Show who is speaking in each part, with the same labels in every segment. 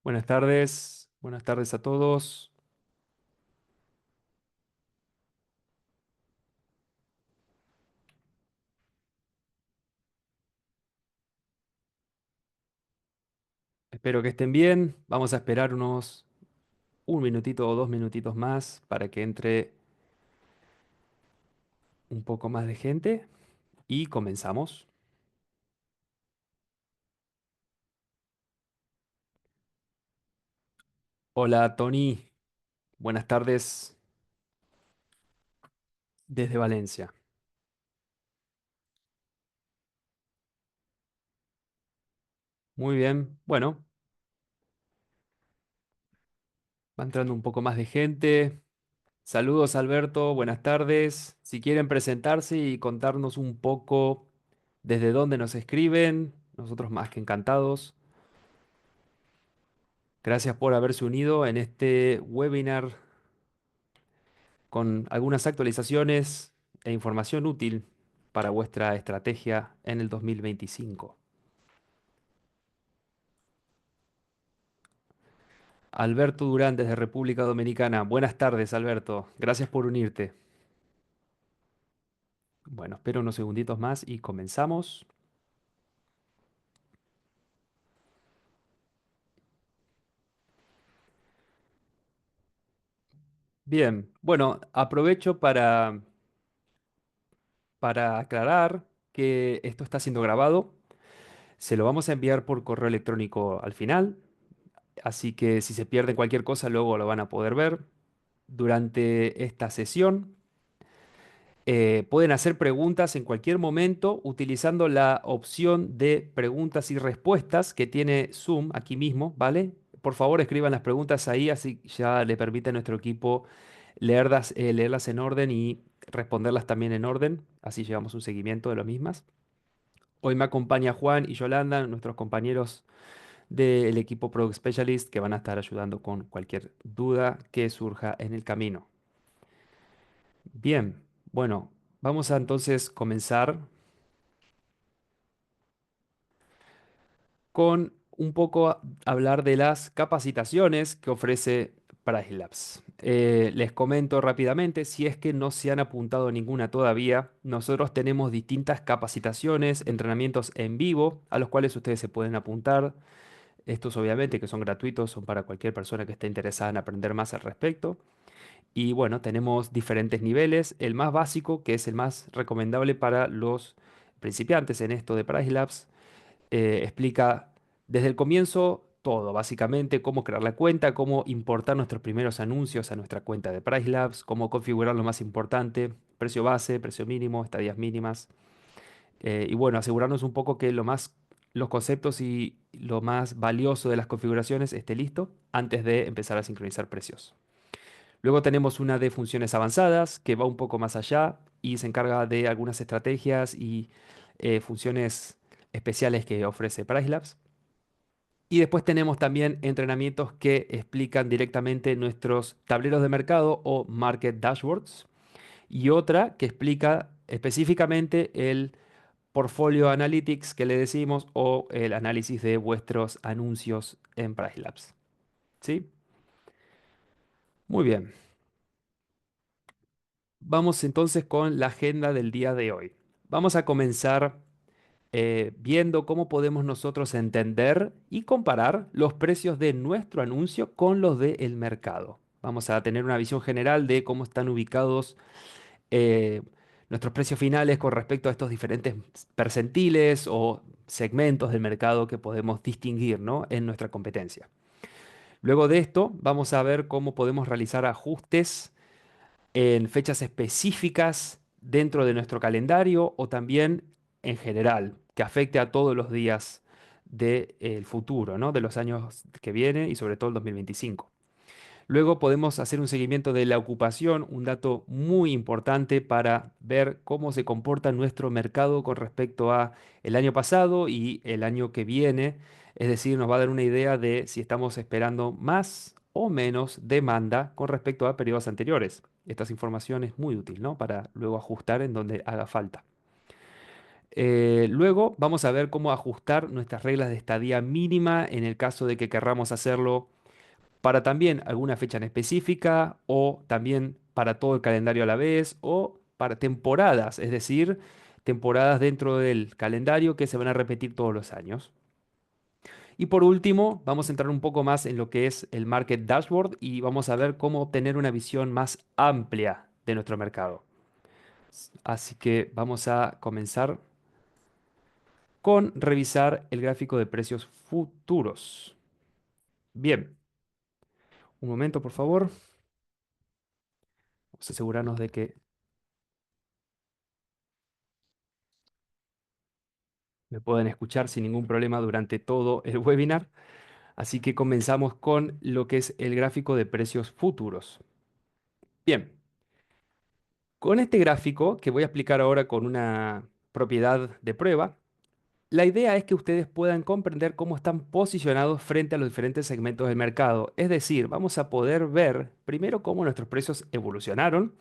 Speaker 1: Buenas tardes a todos. Espero que estén bien. Vamos a esperar unos un minutito o 2 minutitos más para que entre un poco más de gente y comenzamos. Hola Tony, buenas tardes desde Valencia. Muy bien, bueno, va entrando un poco más de gente. Saludos Alberto, buenas tardes. Si quieren presentarse y contarnos un poco desde dónde nos escriben, nosotros más que encantados. Gracias por haberse unido en este webinar con algunas actualizaciones e información útil para vuestra estrategia en el 2025. Alberto Durán desde República Dominicana. Buenas tardes, Alberto. Gracias por unirte. Bueno, espero unos segunditos más y comenzamos. Bien, bueno, aprovecho para aclarar que esto está siendo grabado. Se lo vamos a enviar por correo electrónico al final, así que si se pierde cualquier cosa, luego lo van a poder ver. Durante esta sesión pueden hacer preguntas en cualquier momento utilizando la opción de preguntas y respuestas que tiene Zoom aquí mismo, ¿vale? Por favor, escriban las preguntas ahí, así ya le permite a nuestro equipo leerlas en orden y responderlas también en orden. Así llevamos un seguimiento de las mismas. Hoy me acompaña Juan y Yolanda, nuestros compañeros del equipo Product Specialist, que van a estar ayudando con cualquier duda que surja en el camino. Bien, bueno, vamos a entonces comenzar con un poco hablar de las capacitaciones que ofrece Price Labs. Les comento rápidamente, si es que no se han apuntado a ninguna todavía, nosotros tenemos distintas capacitaciones, entrenamientos en vivo a los cuales ustedes se pueden apuntar. Estos obviamente que son gratuitos, son para cualquier persona que esté interesada en aprender más al respecto. Y bueno, tenemos diferentes niveles. El más básico, que es el más recomendable para los principiantes en esto de Price Labs, explica desde el comienzo todo, básicamente cómo crear la cuenta, cómo importar nuestros primeros anuncios a nuestra cuenta de Price Labs, cómo configurar lo más importante, precio base, precio mínimo, estadías mínimas. Y bueno, asegurarnos un poco que los conceptos y lo más valioso de las configuraciones esté listo antes de empezar a sincronizar precios. Luego tenemos una de funciones avanzadas que va un poco más allá y se encarga de algunas estrategias y funciones especiales que ofrece PriceLabs. Y después tenemos también entrenamientos que explican directamente nuestros tableros de mercado o market dashboards. Y otra que explica específicamente el portfolio analytics que le decimos o el análisis de vuestros anuncios en PriceLabs. ¿Sí? Muy bien. Vamos entonces con la agenda del día de hoy. Vamos a comenzar viendo cómo podemos nosotros entender y comparar los precios de nuestro anuncio con los del mercado. Vamos a tener una visión general de cómo están ubicados eh, nuestros precios finales con respecto a estos diferentes percentiles o segmentos del mercado que podemos distinguir, ¿no?, en nuestra competencia. Luego de esto, vamos a ver cómo podemos realizar ajustes en fechas específicas dentro de nuestro calendario o también en general, que afecte a todos los días del futuro, ¿no? De los años que vienen y sobre todo el 2025. Luego podemos hacer un seguimiento de la ocupación, un dato muy importante para ver cómo se comporta nuestro mercado con respecto a el año pasado y el año que viene. Es decir, nos va a dar una idea de si estamos esperando más o menos demanda con respecto a periodos anteriores. Esta información es muy útil, ¿no? Para luego ajustar en donde haga falta. Luego vamos a ver cómo ajustar nuestras reglas de estadía mínima en el caso de que querramos hacerlo para también alguna fecha en específica o también para todo el calendario a la vez o para temporadas, es decir, temporadas dentro del calendario que se van a repetir todos los años. Y por último, vamos a entrar un poco más en lo que es el Market Dashboard y vamos a ver cómo obtener una visión más amplia de nuestro mercado. Así que vamos a comenzar con revisar el gráfico de precios futuros. Bien, un momento por favor. Vamos a asegurarnos de que me pueden escuchar sin ningún problema durante todo el webinar. Así que comenzamos con lo que es el gráfico de precios futuros. Bien, con este gráfico que voy a explicar ahora con una propiedad de prueba, la idea es que ustedes puedan comprender cómo están posicionados frente a los diferentes segmentos del mercado. Es decir, vamos a poder ver primero cómo nuestros precios evolucionaron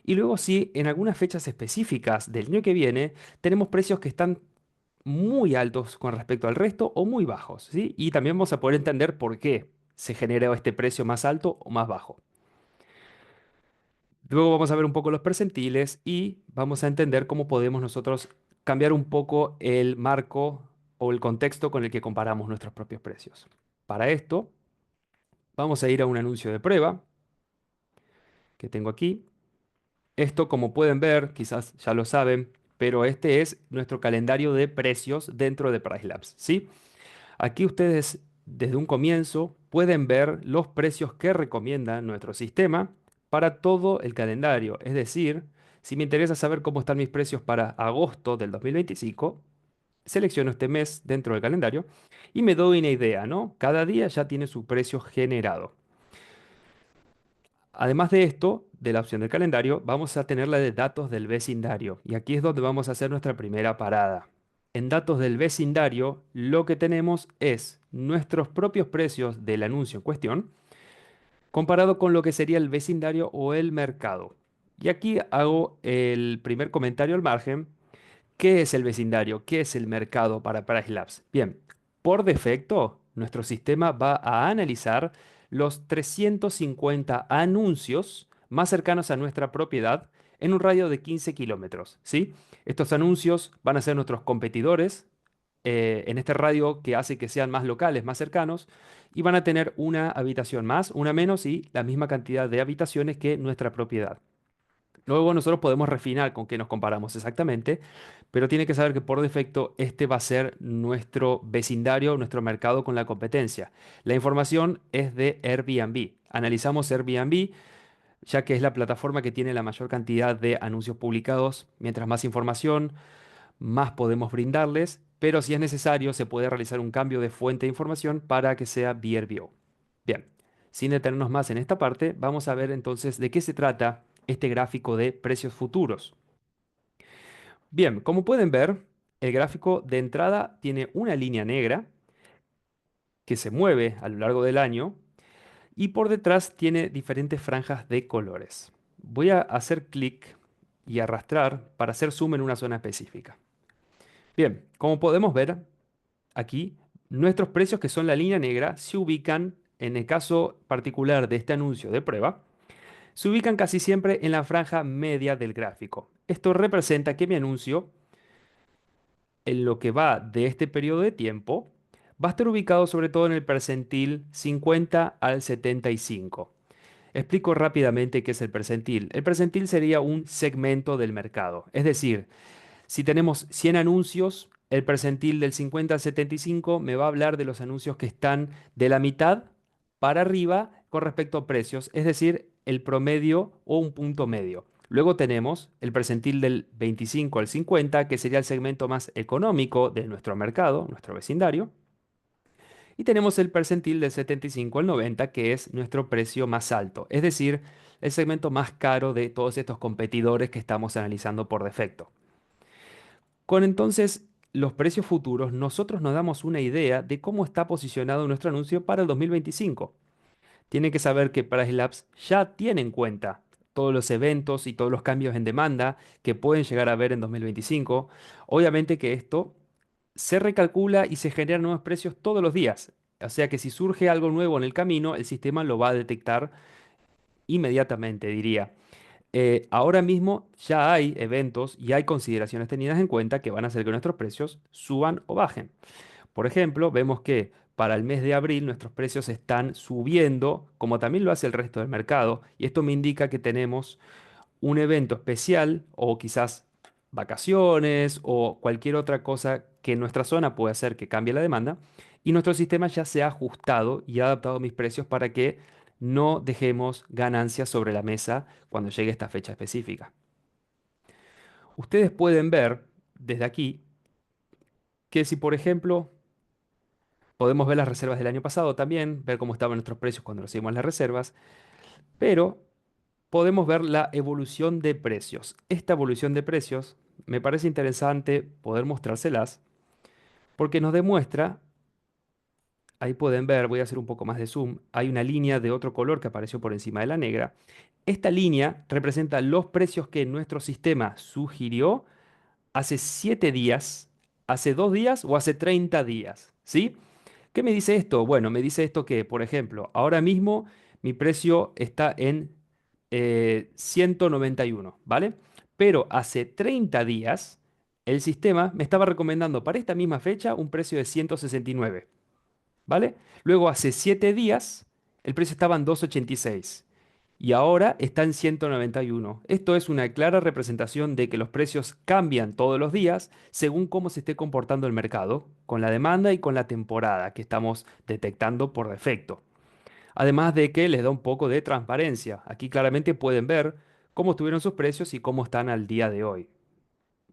Speaker 1: y luego si en algunas fechas específicas del año que viene tenemos precios que están muy altos con respecto al resto o muy bajos, ¿sí? Y también vamos a poder entender por qué se genera este precio más alto o más bajo. Luego vamos a ver un poco los percentiles y vamos a entender cómo podemos nosotros cambiar un poco el marco o el contexto con el que comparamos nuestros propios precios. Para esto, vamos a ir a un anuncio de prueba que tengo aquí. Esto, como pueden ver, quizás ya lo saben, pero este es nuestro calendario de precios dentro de PriceLabs, ¿sí? Aquí ustedes desde un comienzo pueden ver los precios que recomienda nuestro sistema para todo el calendario. Es decir, si me interesa saber cómo están mis precios para agosto del 2025, selecciono este mes dentro del calendario y me doy una idea, ¿no? Cada día ya tiene su precio generado. Además de esto, de la opción del calendario, vamos a tener la de datos del vecindario. Y aquí es donde vamos a hacer nuestra primera parada. En datos del vecindario, lo que tenemos es nuestros propios precios del anuncio en cuestión, comparado con lo que sería el vecindario o el mercado. Y aquí hago el primer comentario al margen. ¿Qué es el vecindario? ¿Qué es el mercado para Price Labs? Bien, por defecto, nuestro sistema va a analizar los 350 anuncios más cercanos a nuestra propiedad en un radio de 15 kilómetros, ¿sí? Estos anuncios van a ser nuestros competidores en este radio que hace que sean más locales, más cercanos, y van a tener una habitación más, una menos y la misma cantidad de habitaciones que nuestra propiedad. Luego nosotros podemos refinar con qué nos comparamos exactamente, pero tiene que saber que por defecto este va a ser nuestro vecindario, nuestro mercado con la competencia. La información es de Airbnb. Analizamos Airbnb, ya que es la plataforma que tiene la mayor cantidad de anuncios publicados. Mientras más información, más podemos brindarles, pero si es necesario se puede realizar un cambio de fuente de información para que sea VRBO. Bien, sin detenernos más en esta parte, vamos a ver entonces de qué se trata este gráfico de precios futuros. Bien, como pueden ver, el gráfico de entrada tiene una línea negra que se mueve a lo largo del año y por detrás tiene diferentes franjas de colores. Voy a hacer clic y arrastrar para hacer zoom en una zona específica. Bien, como podemos ver aquí, nuestros precios que son la línea negra se ubican, en el caso particular de este anuncio de prueba, se ubican casi siempre en la franja media del gráfico. Esto representa que mi anuncio, en lo que va de este periodo de tiempo, va a estar ubicado sobre todo en el percentil 50 al 75. Explico rápidamente qué es el percentil. El percentil sería un segmento del mercado. Es decir, si tenemos 100 anuncios, el percentil del 50 al 75 me va a hablar de los anuncios que están de la mitad para arriba con respecto a precios, es decir, el promedio o un punto medio. Luego tenemos el percentil del 25 al 50, que sería el segmento más económico de nuestro mercado, nuestro vecindario. Y tenemos el percentil del 75 al 90, que es nuestro precio más alto, es decir, el segmento más caro de todos estos competidores que estamos analizando por defecto. Con entonces los precios futuros, nosotros nos damos una idea de cómo está posicionado nuestro anuncio para el 2025. Tienen que saber que Price Labs ya tiene en cuenta todos los eventos y todos los cambios en demanda que pueden llegar a haber en 2025. Obviamente que esto se recalcula y se generan nuevos precios todos los días. O sea que si surge algo nuevo en el camino, el sistema lo va a detectar inmediatamente, diría. Ahora mismo ya hay eventos y hay consideraciones tenidas en cuenta que van a hacer que nuestros precios suban o bajen. Por ejemplo, vemos que para el mes de abril nuestros precios están subiendo, como también lo hace el resto del mercado, y esto me indica que tenemos un evento especial o quizás vacaciones o cualquier otra cosa que en nuestra zona puede hacer que cambie la demanda, y nuestro sistema ya se ha ajustado y ha adaptado mis precios para que no dejemos ganancias sobre la mesa cuando llegue esta fecha específica. Ustedes pueden ver desde aquí que si, por ejemplo, podemos ver las reservas del año pasado también, ver cómo estaban nuestros precios cuando recibimos las reservas, pero podemos ver la evolución de precios. Esta evolución de precios me parece interesante poder mostrárselas porque nos demuestra, ahí pueden ver, voy a hacer un poco más de zoom, hay una línea de otro color que apareció por encima de la negra. Esta línea representa los precios que nuestro sistema sugirió hace 7 días, hace 2 días o hace 30 días, ¿sí? ¿Qué me dice esto? Bueno, me dice esto que, por ejemplo, ahora mismo mi precio está en 191, ¿vale? Pero hace 30 días el sistema me estaba recomendando para esta misma fecha un precio de 169, ¿vale? Luego hace 7 días el precio estaba en 286 y ahora está en 191. Esto es una clara representación de que los precios cambian todos los días según cómo se esté comportando el mercado, con la demanda y con la temporada que estamos detectando por defecto. Además de que les da un poco de transparencia. Aquí claramente pueden ver cómo estuvieron sus precios y cómo están al día de hoy.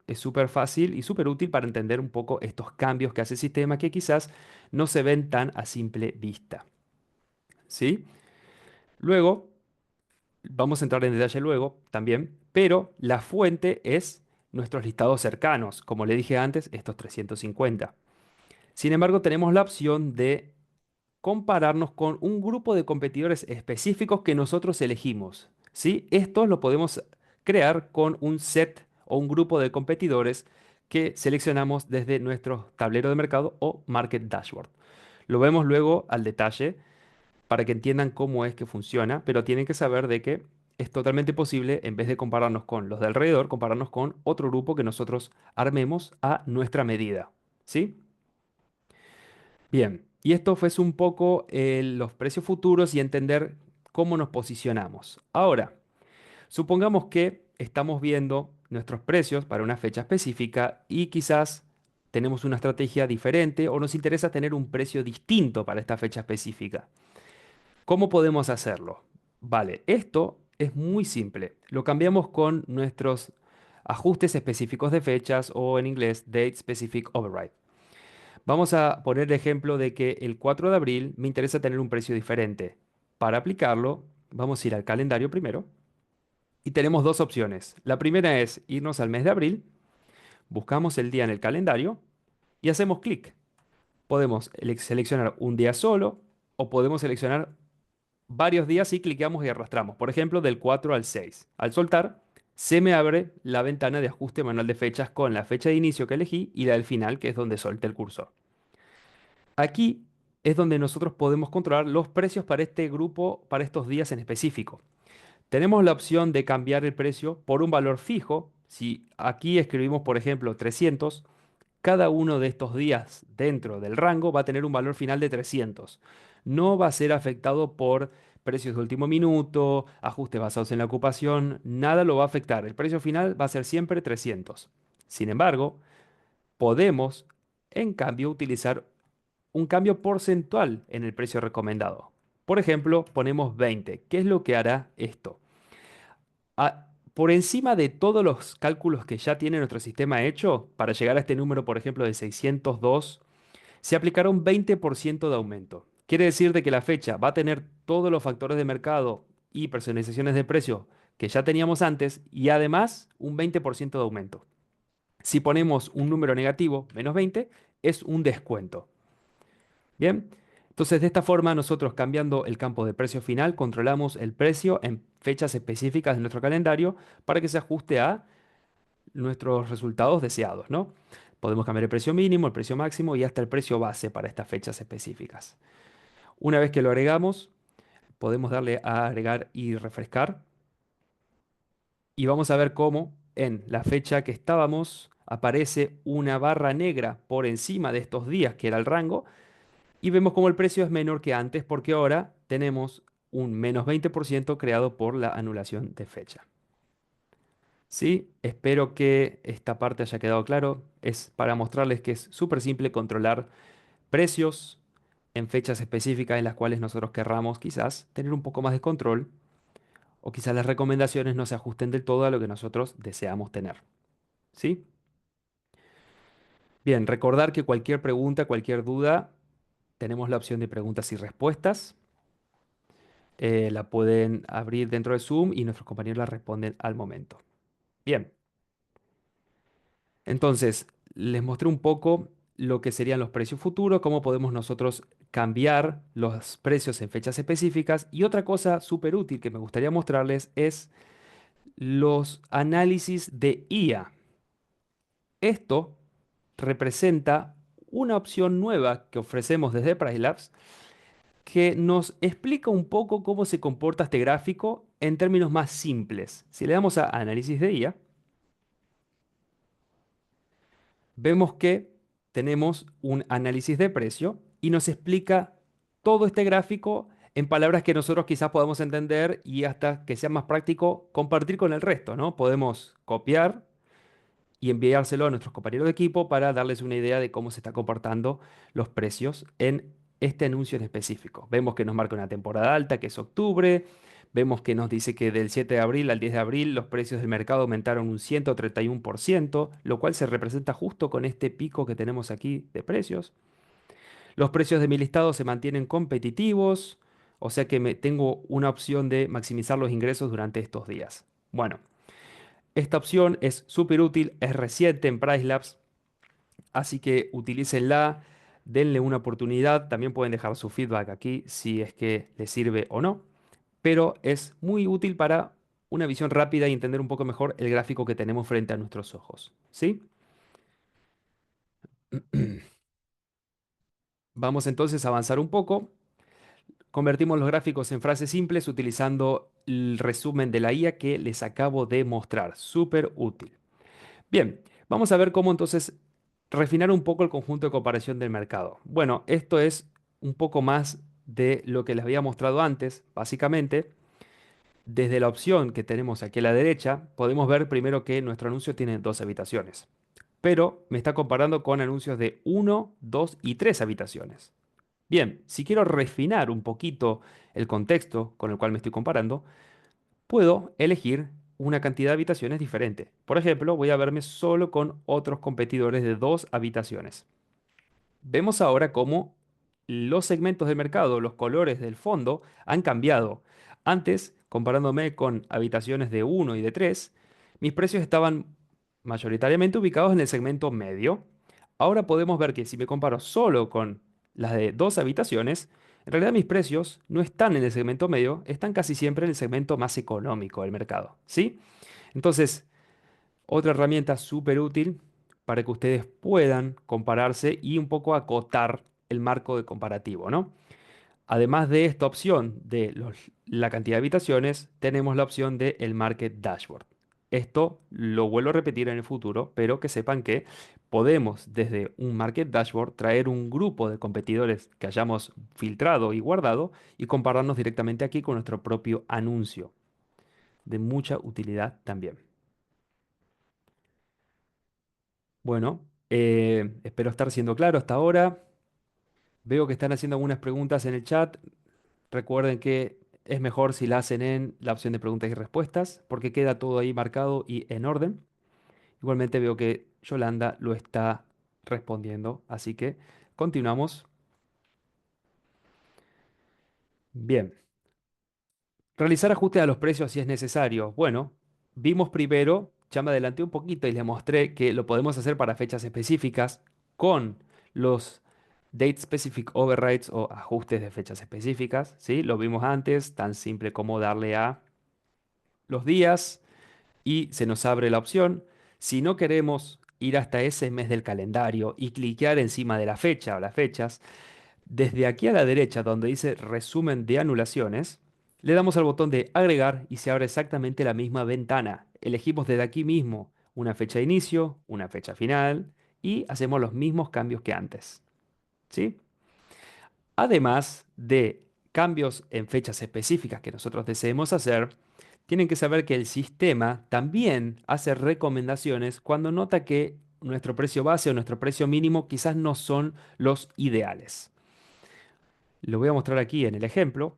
Speaker 1: Es súper fácil y súper útil para entender un poco estos cambios que hace el sistema que quizás no se ven tan a simple vista. ¿Sí? Luego, vamos a entrar en detalle luego también, pero la fuente es nuestros listados cercanos, como le dije antes, estos 350. Sin embargo, tenemos la opción de compararnos con un grupo de competidores específicos que nosotros elegimos, ¿sí? Esto lo podemos crear con un set o un grupo de competidores que seleccionamos desde nuestro tablero de mercado o Market Dashboard. Lo vemos luego al detalle para que entiendan cómo es que funciona, pero tienen que saber de que es totalmente posible, en vez de compararnos con los de alrededor, compararnos con otro grupo que nosotros armemos a nuestra medida, ¿sí? Bien, y esto fue un poco los precios futuros y entender cómo nos posicionamos. Ahora, supongamos que estamos viendo nuestros precios para una fecha específica y quizás tenemos una estrategia diferente o nos interesa tener un precio distinto para esta fecha específica. ¿Cómo podemos hacerlo? Vale, esto es muy simple. Lo cambiamos con nuestros ajustes específicos de fechas o en inglés Date Specific Override. Vamos a poner el ejemplo de que el 4 de abril me interesa tener un precio diferente. Para aplicarlo, vamos a ir al calendario primero y tenemos dos opciones. La primera es irnos al mes de abril, buscamos el día en el calendario y hacemos clic. Podemos seleccionar un día solo o podemos seleccionar varios días y cliqueamos y arrastramos. Por ejemplo, del 4 al 6. Al soltar, se me abre la ventana de ajuste manual de fechas con la fecha de inicio que elegí y la del final, que es donde solté el cursor. Aquí es donde nosotros podemos controlar los precios para este grupo, para estos días en específico. Tenemos la opción de cambiar el precio por un valor fijo. Si aquí escribimos, por ejemplo, 300, cada uno de estos días dentro del rango va a tener un valor final de 300. No va a ser afectado por precios de último minuto, ajustes basados en la ocupación, nada lo va a afectar. El precio final va a ser siempre 300. Sin embargo, podemos, en cambio, utilizar un cambio porcentual en el precio recomendado. Por ejemplo, ponemos 20. ¿Qué es lo que hará esto? Por encima de todos los cálculos que ya tiene nuestro sistema hecho, para llegar a este número, por ejemplo, de 602, se aplicará un 20% de aumento. Quiere decir de que la fecha va a tener todos los factores de mercado y personalizaciones de precio que ya teníamos antes y además un 20% de aumento. Si ponemos un número negativo, menos 20, es un descuento. Bien, entonces de esta forma nosotros cambiando el campo de precio final controlamos el precio en fechas específicas de nuestro calendario para que se ajuste a nuestros resultados deseados, ¿no? Podemos cambiar el precio mínimo, el precio máximo y hasta el precio base para estas fechas específicas. Una vez que lo agregamos, podemos darle a agregar y refrescar y vamos a ver cómo en la fecha que estábamos aparece una barra negra por encima de estos días, que era el rango, y vemos cómo el precio es menor que antes porque ahora tenemos un menos 20% creado por la anulación de fecha. Sí, espero que esta parte haya quedado claro. Es para mostrarles que es súper simple controlar precios en fechas específicas en las cuales nosotros querramos quizás tener un poco más de control o quizás las recomendaciones no se ajusten del todo a lo que nosotros deseamos tener. ¿Sí? Bien, recordar que cualquier pregunta, cualquier duda, tenemos la opción de preguntas y respuestas. La pueden abrir dentro de Zoom y nuestros compañeros la responden al momento. Bien, entonces les mostré un poco lo que serían los precios futuros, cómo podemos nosotros cambiar los precios en fechas específicas. Y otra cosa súper útil que me gustaría mostrarles es los análisis de IA. Esto representa una opción nueva que ofrecemos desde PriceLabs que nos explica un poco cómo se comporta este gráfico en términos más simples. Si le damos a análisis de IA, vemos que tenemos un análisis de precio y nos explica todo este gráfico en palabras que nosotros quizás podamos entender y hasta que sea más práctico compartir con el resto, ¿no? Podemos copiar y enviárselo a nuestros compañeros de equipo para darles una idea de cómo se está comportando los precios en este anuncio en específico. Vemos que nos marca una temporada alta, que es octubre. Vemos que nos dice que del 7 de abril al 10 de abril los precios del mercado aumentaron un 131%, lo cual se representa justo con este pico que tenemos aquí de precios. Los precios de mi listado se mantienen competitivos, o sea que tengo una opción de maximizar los ingresos durante estos días. Bueno, esta opción es súper útil, es reciente en PriceLabs, así que utilícenla, denle una oportunidad. También pueden dejar su feedback aquí si es que les sirve o no, pero es muy útil para una visión rápida y entender un poco mejor el gráfico que tenemos frente a nuestros ojos. ¿Sí? Vamos entonces a avanzar un poco. Convertimos los gráficos en frases simples utilizando el resumen de la IA que les acabo de mostrar. Súper útil. Bien, vamos a ver cómo entonces refinar un poco el conjunto de comparación del mercado. Bueno, esto es un poco más de lo que les había mostrado antes. Básicamente, desde la opción que tenemos aquí a la derecha, podemos ver primero que nuestro anuncio tiene dos habitaciones, pero me está comparando con anuncios de uno, 2 y 3 habitaciones. Bien, si quiero refinar un poquito el contexto con el cual me estoy comparando, puedo elegir una cantidad de habitaciones diferente. Por ejemplo, voy a verme solo con otros competidores de dos habitaciones. Vemos ahora cómo los segmentos del mercado, los colores del fondo han cambiado. Antes, comparándome con habitaciones de uno y de 3, mis precios estaban mayoritariamente ubicados en el segmento medio. Ahora podemos ver que si me comparo solo con las de 2 habitaciones, en realidad mis precios no están en el segmento medio, están casi siempre en el segmento más económico del mercado, ¿sí? Entonces, otra herramienta súper útil para que ustedes puedan compararse y un poco acotar el marco de comparativo, ¿no? Además de esta opción de la cantidad de habitaciones, tenemos la opción de el Market Dashboard. Esto lo vuelvo a repetir en el futuro, pero que sepan que podemos desde un Market Dashboard traer un grupo de competidores que hayamos filtrado y guardado y compararnos directamente aquí con nuestro propio anuncio. De mucha utilidad también. Bueno, espero estar siendo claro hasta ahora. Veo que están haciendo algunas preguntas en el chat. Recuerden que es mejor si la hacen en la opción de preguntas y respuestas, porque queda todo ahí marcado y en orden. Igualmente veo que Yolanda lo está respondiendo, así que continuamos. Bien, realizar ajustes a los precios si es necesario. Bueno, vimos primero, ya me adelanté un poquito y les mostré que lo podemos hacer para fechas específicas con los Date Specific Overrides o ajustes de fechas específicas, ¿sí? Lo vimos antes, tan simple como darle a los días y se nos abre la opción. Si no queremos ir hasta ese mes del calendario y cliquear encima de la fecha o las fechas, desde aquí a la derecha donde dice resumen de anulaciones, le damos al botón de agregar y se abre exactamente la misma ventana. Elegimos desde aquí mismo una fecha de inicio, una fecha final y hacemos los mismos cambios que antes. ¿Sí? Además de cambios en fechas específicas que nosotros deseemos hacer, tienen que saber que el sistema también hace recomendaciones cuando nota que nuestro precio base o nuestro precio mínimo quizás no son los ideales. Lo voy a mostrar aquí en el ejemplo.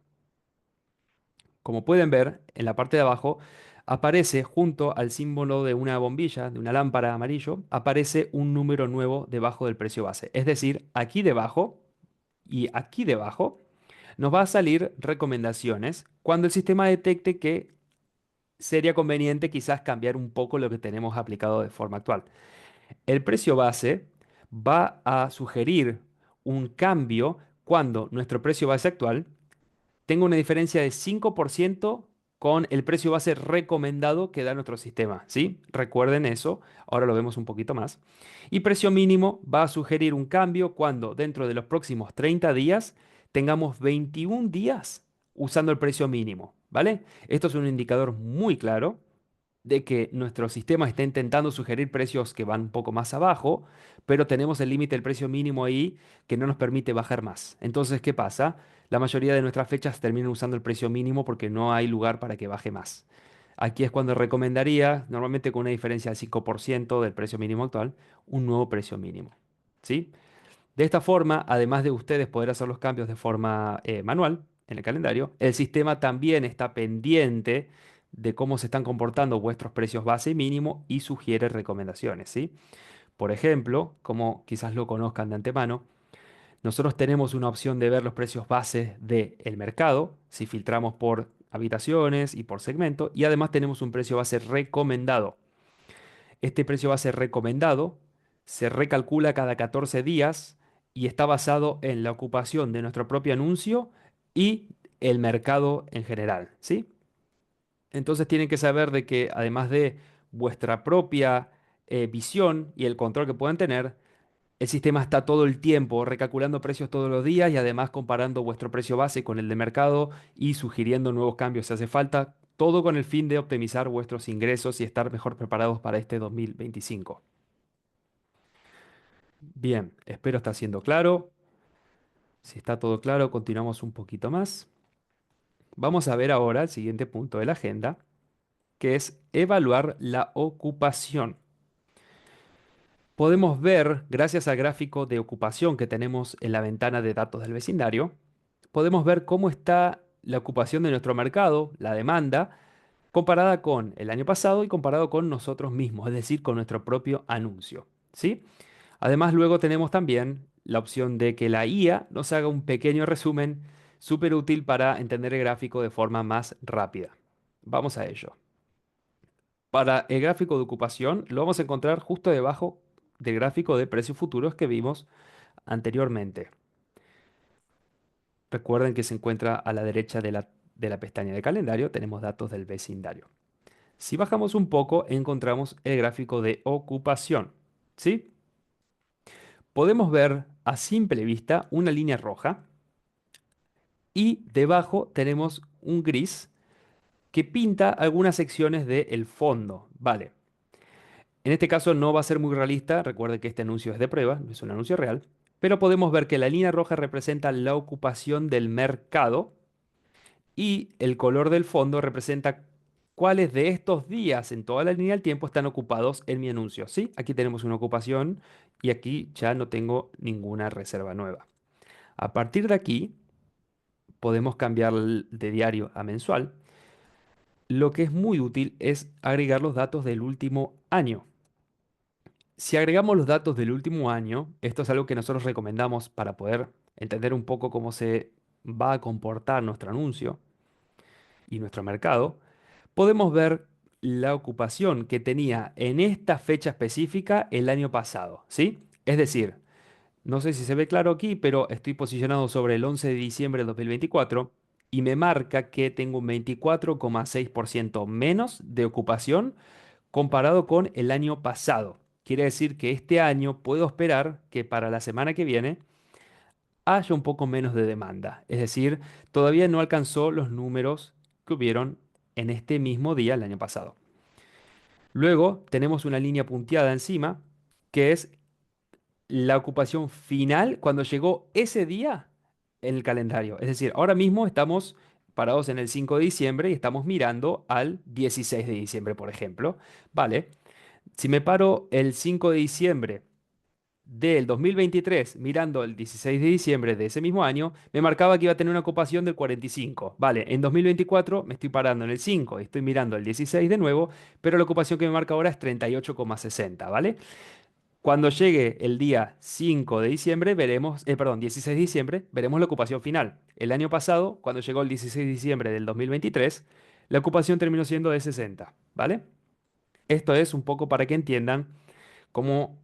Speaker 1: Como pueden ver, en la parte de abajo aparece junto al símbolo de una bombilla, de una lámpara amarillo, aparece un número nuevo debajo del precio base. Es decir, aquí debajo y aquí debajo nos va a salir recomendaciones cuando el sistema detecte que sería conveniente quizás cambiar un poco lo que tenemos aplicado de forma actual. El precio base va a sugerir un cambio cuando nuestro precio base actual tenga una diferencia de 5% con el precio base recomendado que da nuestro sistema, ¿sí? Recuerden eso, ahora lo vemos un poquito más. Y precio mínimo va a sugerir un cambio cuando dentro de los próximos 30 días tengamos 21 días usando el precio mínimo, ¿vale? Esto es un indicador muy claro de que nuestro sistema está intentando sugerir precios que van un poco más abajo, pero tenemos el límite del precio mínimo ahí que no nos permite bajar más. Entonces, ¿qué pasa? La mayoría de nuestras fechas terminan usando el precio mínimo porque no hay lugar para que baje más. Aquí es cuando recomendaría, normalmente con una diferencia del 5% del precio mínimo actual, un nuevo precio mínimo. ¿Sí? De esta forma, además de ustedes poder hacer los cambios de forma manual en el calendario, el sistema también está pendiente de cómo se están comportando vuestros precios base y mínimo y sugiere recomendaciones, ¿sí? Por ejemplo, como quizás lo conozcan de antemano, nosotros tenemos una opción de ver los precios bases del mercado, si filtramos por habitaciones y por segmento, y además tenemos un precio base recomendado. Este precio base recomendado se recalcula cada 14 días y está basado en la ocupación de nuestro propio anuncio y el mercado en general, ¿sí? Entonces tienen que saber de que además de vuestra propia visión y el control que puedan tener, el sistema está todo el tiempo recalculando precios todos los días y además comparando vuestro precio base con el de mercado y sugiriendo nuevos cambios si hace falta, todo con el fin de optimizar vuestros ingresos y estar mejor preparados para este 2025. Bien, espero está siendo claro. Si está todo claro, continuamos un poquito más. Vamos a ver ahora el siguiente punto de la agenda, que es evaluar la ocupación. Podemos ver, gracias al gráfico de ocupación que tenemos en la ventana de datos del vecindario, podemos ver cómo está la ocupación de nuestro mercado, la demanda, comparada con el año pasado y comparado con nosotros mismos, es decir, con nuestro propio anuncio. ¿Sí? Además, luego tenemos también la opción de que la IA nos haga un pequeño resumen súper útil para entender el gráfico de forma más rápida. Vamos a ello. Para el gráfico de ocupación lo vamos a encontrar justo debajo del gráfico de precios futuros que vimos anteriormente. Recuerden que se encuentra a la derecha de la pestaña de calendario, tenemos datos del vecindario. Si bajamos un poco, encontramos el gráfico de ocupación. ¿Sí? Podemos ver a simple vista una línea roja y debajo tenemos un gris que pinta algunas secciones del fondo. Vale. En este caso no va a ser muy realista, recuerde que este anuncio es de prueba, no es un anuncio real, pero podemos ver que la línea roja representa la ocupación del mercado y el color del fondo representa cuáles de estos días en toda la línea del tiempo están ocupados en mi anuncio. ¿Sí? Aquí tenemos una ocupación y aquí ya no tengo ninguna reserva nueva. A partir de aquí podemos cambiar de diario a mensual. Lo que es muy útil es agregar los datos del último año. Si agregamos los datos del último año, esto es algo que nosotros recomendamos para poder entender un poco cómo se va a comportar nuestro anuncio y nuestro mercado, podemos ver la ocupación que tenía en esta fecha específica el año pasado, ¿sí? Es decir, no sé si se ve claro aquí, pero estoy posicionado sobre el 11 de diciembre de 2024 y me marca que tengo un 24,6% menos de ocupación comparado con el año pasado. Quiere decir que este año puedo esperar que para la semana que viene haya un poco menos de demanda. Es decir, todavía no alcanzó los números que hubieron en este mismo día el año pasado. Luego tenemos una línea punteada encima, que es la ocupación final cuando llegó ese día en el calendario. Es decir, ahora mismo estamos parados en el 5 de diciembre y estamos mirando al 16 de diciembre, por ejemplo. Vale, si me paro el 5 de diciembre del 2023 mirando el 16 de diciembre de ese mismo año, me marcaba que iba a tener una ocupación del 45. Vale, en 2024 me estoy parando en el 5 y estoy mirando el 16 de nuevo, pero la ocupación que me marca ahora es 38,60, ¿vale? Cuando llegue el día 5 de diciembre, veremos, perdón, 16 de diciembre, veremos la ocupación final. El año pasado, cuando llegó el 16 de diciembre del 2023, la ocupación terminó siendo de 60, ¿vale? Esto es un poco para que entiendan cómo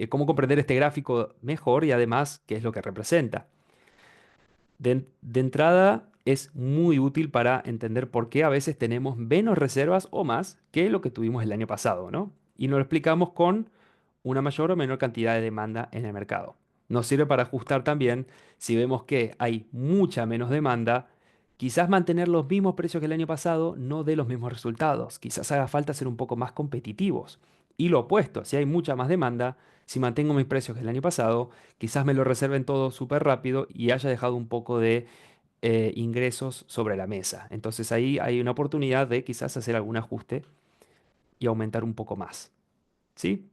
Speaker 1: comprender este gráfico mejor y además qué es lo que representa. De entrada, es muy útil para entender por qué a veces tenemos menos reservas o más que lo que tuvimos el año pasado, ¿no? Y nos lo explicamos con una mayor o menor cantidad de demanda en el mercado. Nos sirve para ajustar también si vemos que hay mucha menos demanda, quizás mantener los mismos precios que el año pasado no dé los mismos resultados. Quizás haga falta ser un poco más competitivos. Y lo opuesto, si hay mucha más demanda, si mantengo mis precios que el año pasado, quizás me lo reserven todo súper rápido y haya dejado un poco de ingresos sobre la mesa. Entonces ahí hay una oportunidad de quizás hacer algún ajuste y aumentar un poco más. ¿Sí?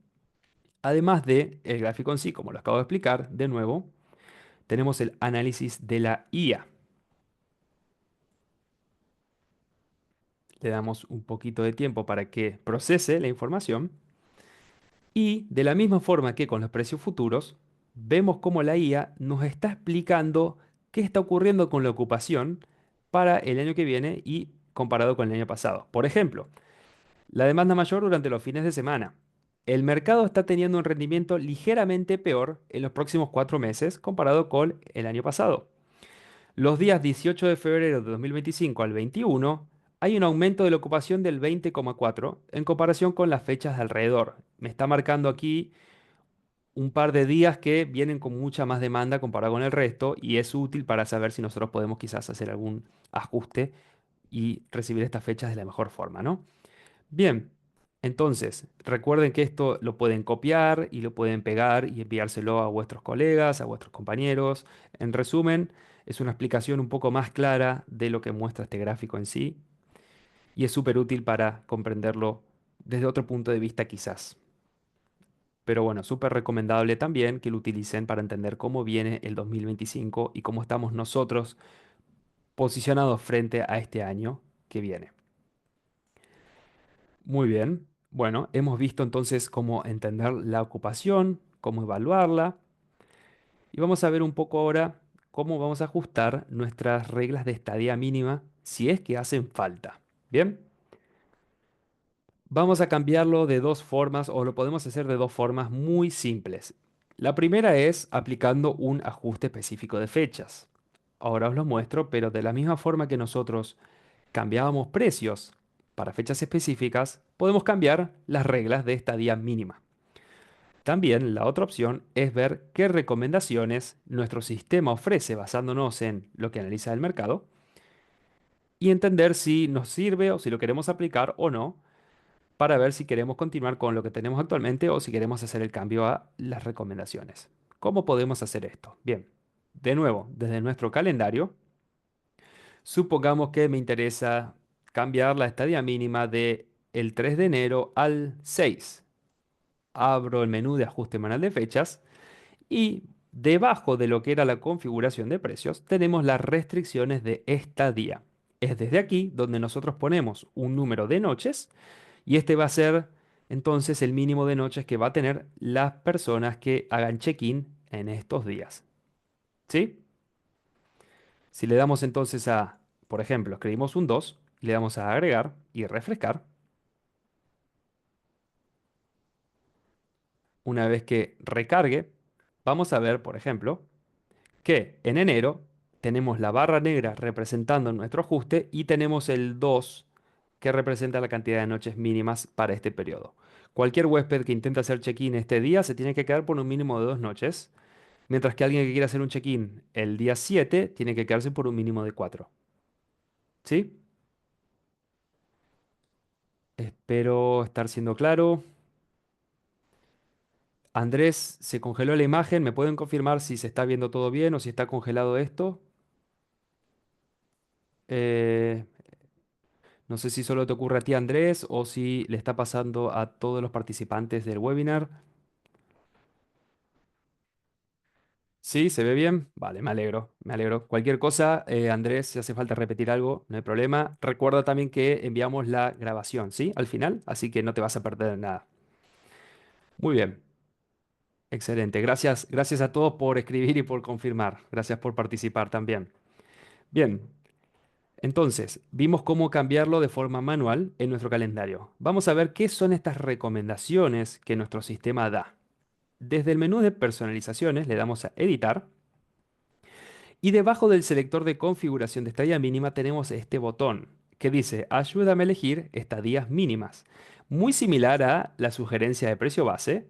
Speaker 1: Además de el gráfico en sí, como lo acabo de explicar, de nuevo, tenemos el análisis de la IA. Le damos un poquito de tiempo para que procese la información y de la misma forma que con los precios futuros, vemos cómo la IA nos está explicando qué está ocurriendo con la ocupación para el año que viene y comparado con el año pasado. Por ejemplo, la demanda mayor durante los fines de semana. El mercado está teniendo un rendimiento ligeramente peor en los próximos 4 meses comparado con el año pasado. Los días 18 de febrero de 2025 al 21 hay un aumento de la ocupación del 20,4 en comparación con las fechas de alrededor. Me está marcando aquí un par de días que vienen con mucha más demanda comparado con el resto y es útil para saber si nosotros podemos quizás hacer algún ajuste y recibir estas fechas de la mejor forma, ¿no? Bien, entonces recuerden que esto lo pueden copiar y lo pueden pegar y enviárselo a vuestros colegas, a vuestros compañeros. En resumen, es una explicación un poco más clara de lo que muestra este gráfico en sí y es súper útil para comprenderlo desde otro punto de vista quizás. Pero bueno, súper recomendable también que lo utilicen para entender cómo viene el 2025 y cómo estamos nosotros posicionados frente a este año que viene. Muy bien. Bueno, hemos visto entonces cómo entender la ocupación, cómo evaluarla y vamos a ver un poco ahora cómo vamos a ajustar nuestras reglas de estadía mínima si es que hacen falta. Bien, vamos a cambiarlo de dos formas o lo podemos hacer de dos formas muy simples. La primera es aplicando un ajuste específico de fechas. Ahora os lo muestro, pero de la misma forma que nosotros cambiábamos precios para fechas específicas, podemos cambiar las reglas de estadía mínima. También la otra opción es ver qué recomendaciones nuestro sistema ofrece basándonos en lo que analiza el mercado y entender si nos sirve o si lo queremos aplicar o no para ver si queremos continuar con lo que tenemos actualmente o si queremos hacer el cambio a las recomendaciones. ¿Cómo podemos hacer esto? Bien, de nuevo, desde nuestro calendario, supongamos que me interesa cambiar la estadía mínima de el 3 de enero al 6. Abro el menú de ajuste manual de fechas y debajo de lo que era la configuración de precios tenemos las restricciones de estadía. Es desde aquí donde nosotros ponemos un número de noches y este va a ser entonces el mínimo de noches que va a tener las personas que hagan check-in en estos días. ¿Sí? Si le damos entonces a, por ejemplo, escribimos un 2 y le damos a agregar y refrescar, una vez que recargue, vamos a ver, por ejemplo, que en enero tenemos la barra negra representando nuestro ajuste y tenemos el 2 que representa la cantidad de noches mínimas para este periodo. Cualquier huésped que intente hacer check-in este día se tiene que quedar por un mínimo de 2 noches, mientras que alguien que quiera hacer un check-in el día 7 tiene que quedarse por un mínimo de 4. ¿Sí? Espero estar siendo claro. Andrés, se congeló la imagen. ¿Me pueden confirmar si se está viendo todo bien o si está congelado esto? Eh, no sé si solo te ocurre a ti, Andrés, o si le está pasando a todos los participantes del webinar. ¿Sí? ¿Se ve bien? Vale, me alegro, me alegro. Cualquier cosa, Andrés, si hace falta repetir algo, no hay problema. Recuerda también que enviamos la grabación, ¿sí? Al final, así que no te vas a perder nada. Muy bien, excelente. Gracias, gracias a todos por escribir y por confirmar. Gracias por participar también. Bien, entonces, vimos cómo cambiarlo de forma manual en nuestro calendario. Vamos a ver qué son estas recomendaciones que nuestro sistema da. Desde el menú de personalizaciones le damos a editar y debajo del selector de configuración de estadía mínima tenemos este botón que dice ayúdame a elegir estadías mínimas. Muy similar a la sugerencia de precio base,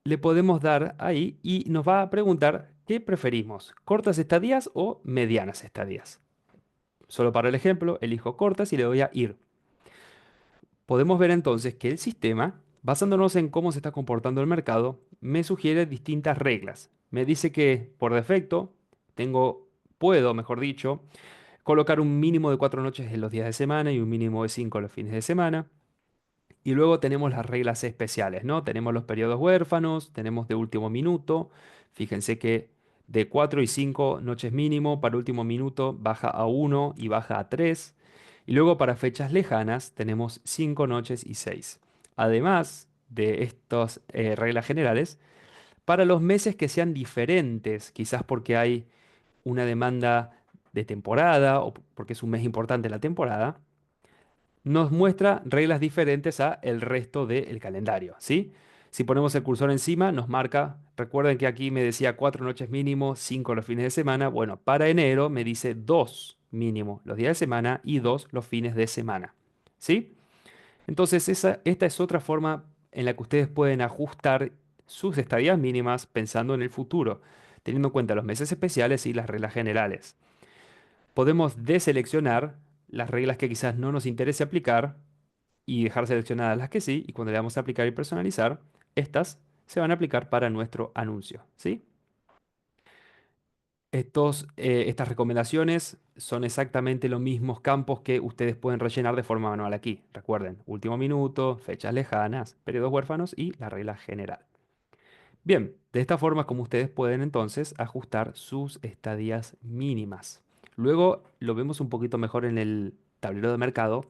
Speaker 1: le podemos dar ahí y nos va a preguntar qué preferimos, cortas estadías o medianas estadías. Solo para el ejemplo, elijo cortas y le doy a ir. Podemos ver entonces que el sistema, basándonos en cómo se está comportando el mercado, me sugiere distintas reglas. Me dice que por defecto puedo, mejor dicho, colocar un mínimo de 4 noches en los días de semana y un mínimo de 5 en los fines de semana. Y luego tenemos las reglas especiales, ¿no? Tenemos los periodos huérfanos, tenemos de último minuto. Fíjense que de 4 y 5 noches mínimo, para último minuto baja a 1 y baja a 3. Y luego para fechas lejanas tenemos 5 noches y 6. Además de estas reglas generales, para los meses que sean diferentes, quizás porque hay una demanda de temporada o porque es un mes importante la temporada, nos muestra reglas diferentes a el resto del calendario, ¿sí? Si ponemos el cursor encima, nos marca, recuerden que aquí me decía 4 noches mínimo, 5 los fines de semana. Bueno, para enero me dice 2 mínimo los días de semana y 2 los fines de semana, ¿sí? Entonces, esta es otra forma en la que ustedes pueden ajustar sus estadías mínimas pensando en el futuro, teniendo en cuenta los meses especiales y las reglas generales. Podemos deseleccionar las reglas que quizás no nos interese aplicar y dejar seleccionadas las que sí, y cuando le damos a aplicar y personalizar, estas se van a aplicar para nuestro anuncio, ¿sí? Estas recomendaciones son exactamente los mismos campos que ustedes pueden rellenar de forma manual aquí. Recuerden, último minuto, fechas lejanas, periodos huérfanos y la regla general. Bien, de esta forma es como ustedes pueden entonces ajustar sus estadías mínimas. Luego lo vemos un poquito mejor en el tablero de mercado,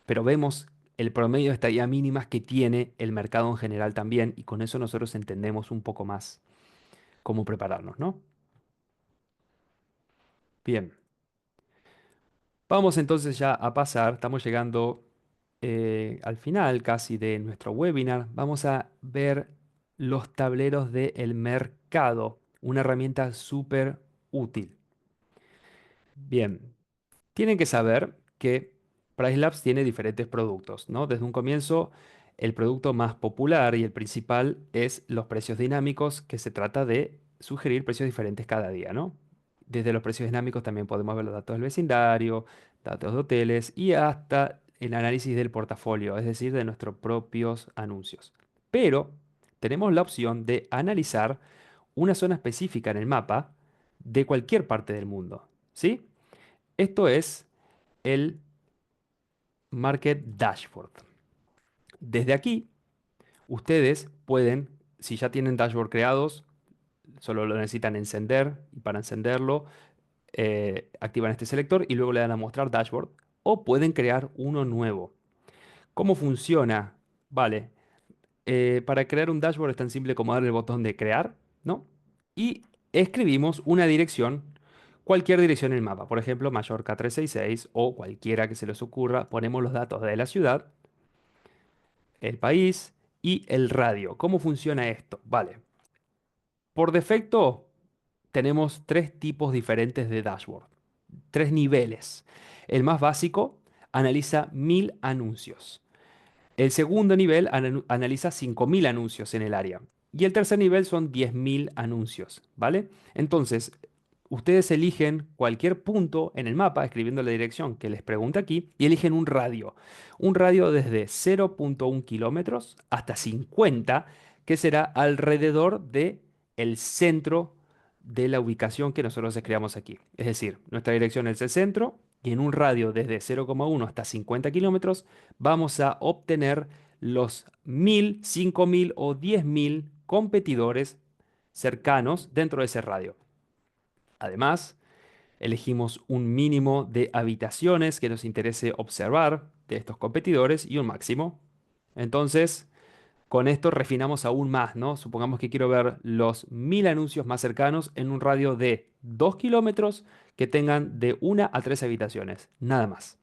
Speaker 1: pero vemos el promedio de estadías mínimas que tiene el mercado en general también, y con eso nosotros entendemos un poco más cómo prepararnos, ¿no? Bien, vamos entonces ya a pasar, estamos llegando al final casi de nuestro webinar. Vamos a ver los tableros del mercado, una herramienta súper útil. Bien, tienen que saber que PriceLabs tiene diferentes productos, ¿no? Desde un comienzo, el producto más popular y el principal es los precios dinámicos, que se trata de sugerir precios diferentes cada día, ¿no? Desde los precios dinámicos también podemos ver los datos del vecindario, datos de hoteles y hasta el análisis del portafolio, es decir, de nuestros propios anuncios. Pero tenemos la opción de analizar una zona específica en el mapa de cualquier parte del mundo, ¿sí? Esto es el Market Dashboard. Desde aquí, ustedes pueden, si ya tienen dashboard creados, solo lo necesitan encender y para encenderlo activan este selector y luego le dan a mostrar dashboard o pueden crear uno nuevo. ¿Cómo funciona? Vale, para crear un dashboard es tan simple como darle el botón de crear, ¿no? Y escribimos una dirección, cualquier dirección en el mapa, por ejemplo, Mallorca 366 o cualquiera que se les ocurra, ponemos los datos de la ciudad, el país y el radio. ¿Cómo funciona esto? Vale, por defecto tenemos tres tipos diferentes de dashboard, tres niveles. El más básico analiza 1000 anuncios. El segundo nivel analiza 5000 anuncios en el área. Y el tercer nivel son 10.000 anuncios, ¿vale? Entonces, ustedes eligen cualquier punto en el mapa, escribiendo la dirección que les pregunta aquí, y eligen un radio. Un radio desde 0,1 kilómetros hasta 50, que será alrededor de el centro de la ubicación que nosotros creamos aquí. Es decir, nuestra dirección es el centro y en un radio desde 0,1 hasta 50 kilómetros vamos a obtener los 1000, 5000 o 10.000 competidores cercanos dentro de ese radio. Además, elegimos un mínimo de habitaciones que nos interese observar de estos competidores y un máximo. Entonces, con esto refinamos aún más, ¿no? Supongamos que quiero ver los 1000 anuncios más cercanos en un radio de 2 kilómetros que tengan de una a 3 habitaciones, nada más.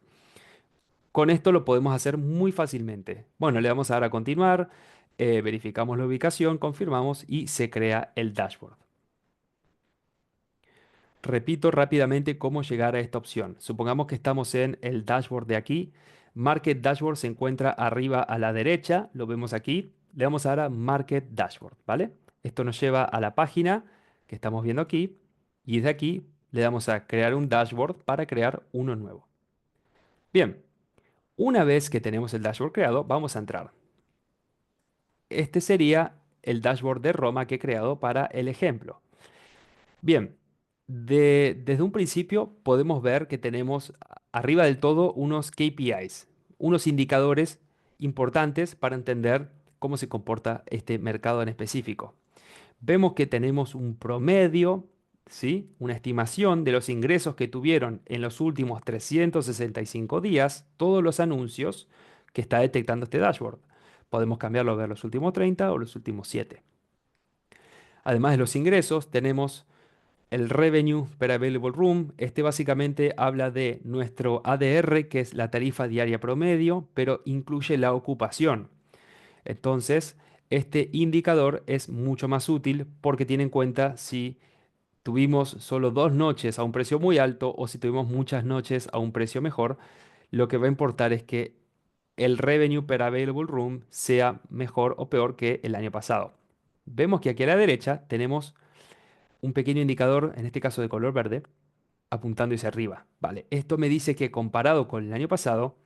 Speaker 1: Con esto lo podemos hacer muy fácilmente. Bueno, le damos a dar a continuar, verificamos la ubicación, confirmamos y se crea el dashboard. Repito rápidamente cómo llegar a esta opción. Supongamos que estamos en el dashboard de aquí. Market Dashboard se encuentra arriba a la derecha, lo vemos aquí. Le damos ahora a Market Dashboard, ¿vale? Esto nos lleva a la página que estamos viendo aquí y desde aquí le damos a crear un dashboard para crear uno nuevo. Bien, una vez que tenemos el dashboard creado, vamos a entrar. Este sería el dashboard de Roma que he creado para el ejemplo. Bien, desde un principio podemos ver que tenemos arriba del todo unos KPIs, unos indicadores importantes para entender cómo se comporta este mercado en específico. Vemos que tenemos un promedio, ¿sí? Una estimación de los ingresos que tuvieron en los últimos 365 días, todos los anuncios que está detectando este dashboard. Podemos cambiarlo a ver los últimos 30 o los últimos 7. Además de los ingresos, tenemos el Revenue per Available Room. Este básicamente habla de nuestro ADR, que es la tarifa diaria promedio, pero incluye la ocupación. Entonces, este indicador es mucho más útil porque tiene en cuenta si tuvimos solo 2 noches a un precio muy alto o si tuvimos muchas noches a un precio mejor. Lo que va a importar es que el revenue per available room sea mejor o peor que el año pasado. Vemos que aquí a la derecha tenemos un pequeño indicador, en este caso de color verde, apuntando hacia arriba. Vale, esto me dice que comparado con el año pasado,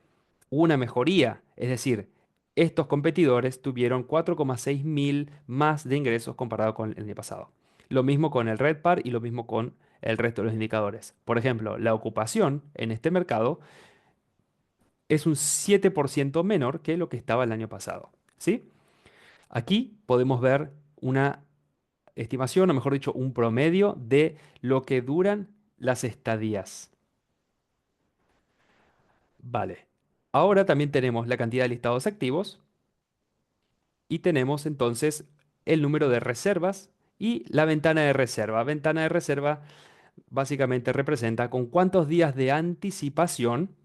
Speaker 1: hubo una mejoría. Es decir, estos competidores tuvieron 4,6 mil más de ingresos comparado con el año pasado. Lo mismo con el Red Par y lo mismo con el resto de los indicadores. Por ejemplo, la ocupación en este mercado es un 7% menor que lo que estaba el año pasado. ¿Sí? Aquí podemos ver una estimación, o mejor dicho, un promedio de lo que duran las estadías. Vale. Ahora también tenemos la cantidad de listados activos y tenemos entonces el número de reservas y la ventana de reserva. Ventana de reserva básicamente representa con cuántos días de anticipación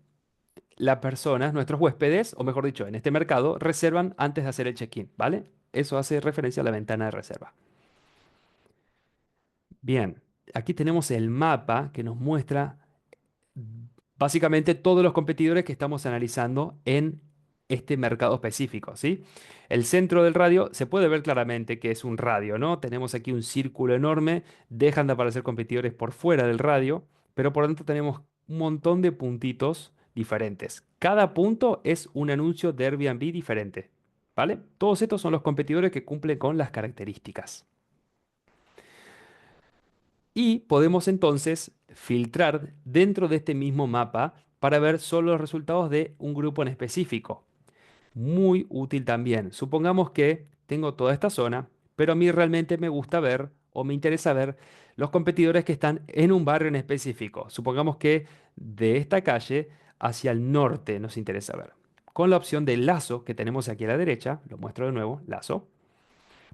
Speaker 1: las personas, nuestros huéspedes, o mejor dicho, en este mercado, reservan antes de hacer el check-in, ¿vale? Eso hace referencia a la ventana de reserva. Bien, aquí tenemos el mapa que nos muestra básicamente todos los competidores que estamos analizando en este mercado específico, ¿sí? El centro del radio se puede ver claramente que es un radio, ¿no? Tenemos aquí un círculo enorme, dejan de aparecer competidores por fuera del radio, pero por dentro tenemos un montón de puntitos diferentes. Cada punto es un anuncio de Airbnb diferente, ¿vale? Todos estos son los competidores que cumplen con las características. Y podemos entonces filtrar dentro de este mismo mapa para ver solo los resultados de un grupo en específico. Muy útil también. Supongamos que tengo toda esta zona, pero a mí realmente me gusta ver o me interesa ver los competidores que están en un barrio en específico. Supongamos que de esta calle hacia el norte nos interesa ver. Con la opción de lazo que tenemos aquí a la derecha, lo muestro de nuevo, lazo,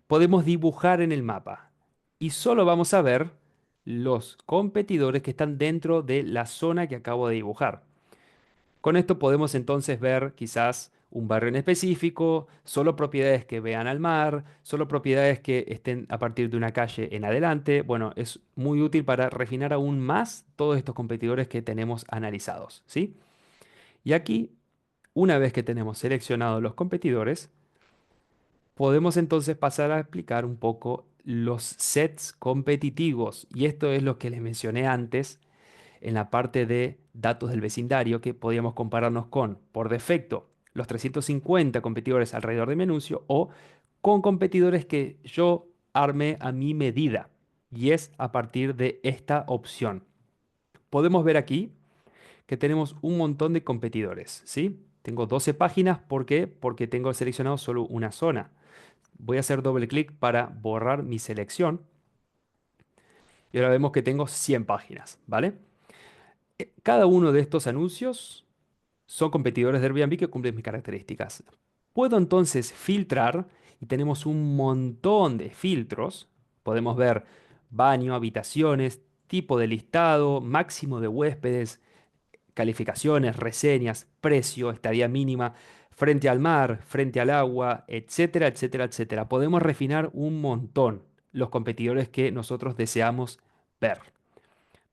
Speaker 1: podemos dibujar en el mapa y solo vamos a ver los competidores que están dentro de la zona que acabo de dibujar. Con esto podemos entonces ver quizás un barrio en específico, solo propiedades que vean al mar, solo propiedades que estén a partir de una calle en adelante. Bueno, es muy útil para refinar aún más todos estos competidores que tenemos analizados, ¿sí? Y aquí, una vez que tenemos seleccionados los competidores, podemos entonces pasar a explicar un poco los sets competitivos. Y esto es lo que les mencioné antes en la parte de datos del vecindario, que podíamos compararnos con, por defecto, los 350 competidores alrededor de mi anuncio o con competidores que yo arme a mi medida. Y es a partir de esta opción. Podemos ver aquí que tenemos un montón de competidores, ¿sí? Tengo 12 páginas, ¿por qué? Porque tengo seleccionado solo una zona. Voy a hacer doble clic para borrar mi selección y ahora vemos que tengo 100 páginas, ¿vale? Cada uno de estos anuncios son competidores de Airbnb que cumplen mis características. Puedo entonces filtrar y tenemos un montón de filtros. Podemos ver baño, habitaciones, tipo de listado, máximo de huéspedes, calificaciones, reseñas, precio, estadía mínima, frente al mar, frente al agua, etcétera, etcétera, etcétera. Podemos refinar un montón los competidores que nosotros deseamos ver.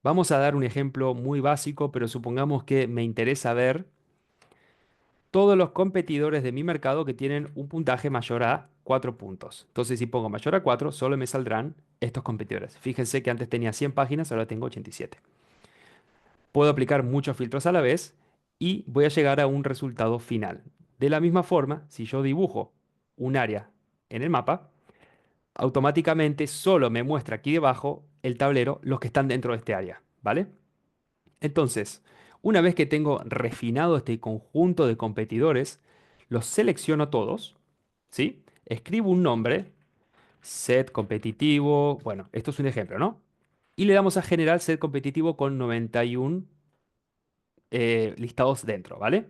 Speaker 1: Vamos a dar un ejemplo muy básico, pero supongamos que me interesa ver todos los competidores de mi mercado que tienen un puntaje mayor a 4 puntos. Entonces, si pongo mayor a 4, solo me saldrán estos competidores. Fíjense que antes tenía 100 páginas, ahora tengo 87. Puedo aplicar muchos filtros a la vez y voy a llegar a un resultado final. De la misma forma, si yo dibujo un área en el mapa, automáticamente solo me muestra aquí debajo el tablero los que están dentro de este área, ¿vale? Entonces, una vez que tengo refinado este conjunto de competidores, los selecciono todos, ¿sí? Escribo un nombre, set competitivo, bueno, esto es un ejemplo, ¿no? Y le damos a generar set competitivo con 91 listados dentro, ¿vale?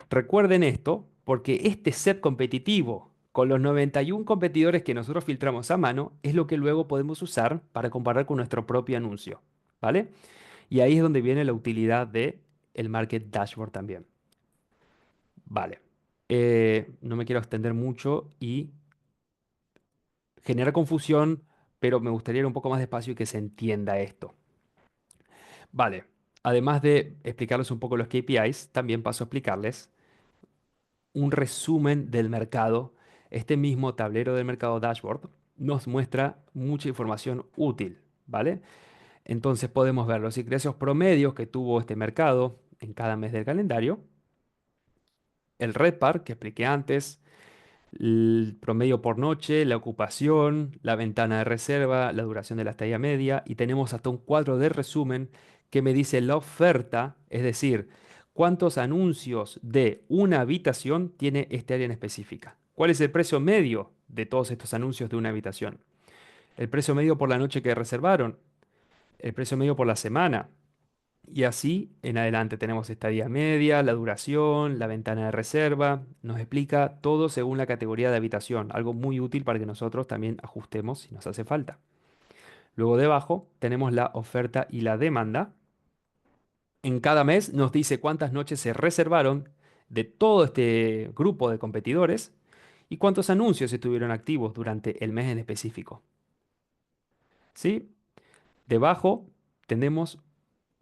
Speaker 1: Recuerden esto porque este set competitivo con los 91 competidores que nosotros filtramos a mano es lo que luego podemos usar para comparar con nuestro propio anuncio, ¿vale? Y ahí es donde viene la utilidad de el Market Dashboard también. Vale. No me quiero extender mucho y genera confusión, pero me gustaría ir un poco más despacio y que se entienda esto. Vale. Además de explicarles un poco los KPIs, también paso a explicarles un resumen del mercado. Este mismo tablero del mercado dashboard nos muestra mucha información útil, ¿vale? Entonces podemos ver los ingresos promedios que tuvo este mercado en cada mes del calendario, el RedPAR que expliqué antes, el promedio por noche, la ocupación, la ventana de reserva, la duración de la estadía media y tenemos hasta un cuadro de resumen que me dice la oferta, es decir, cuántos anuncios de una habitación tiene este área en específica. ¿Cuál es el precio medio de todos estos anuncios de una habitación? El precio medio por la noche que reservaron, el precio medio por la semana, y así en adelante tenemos estadía media, la duración, la ventana de reserva. Nos explica todo según la categoría de habitación, algo muy útil para que nosotros también ajustemos si nos hace falta. Luego debajo tenemos la oferta y la demanda. En cada mes nos dice cuántas noches se reservaron de todo este grupo de competidores y cuántos anuncios estuvieron activos durante el mes en específico. ¿Sí? Debajo tenemos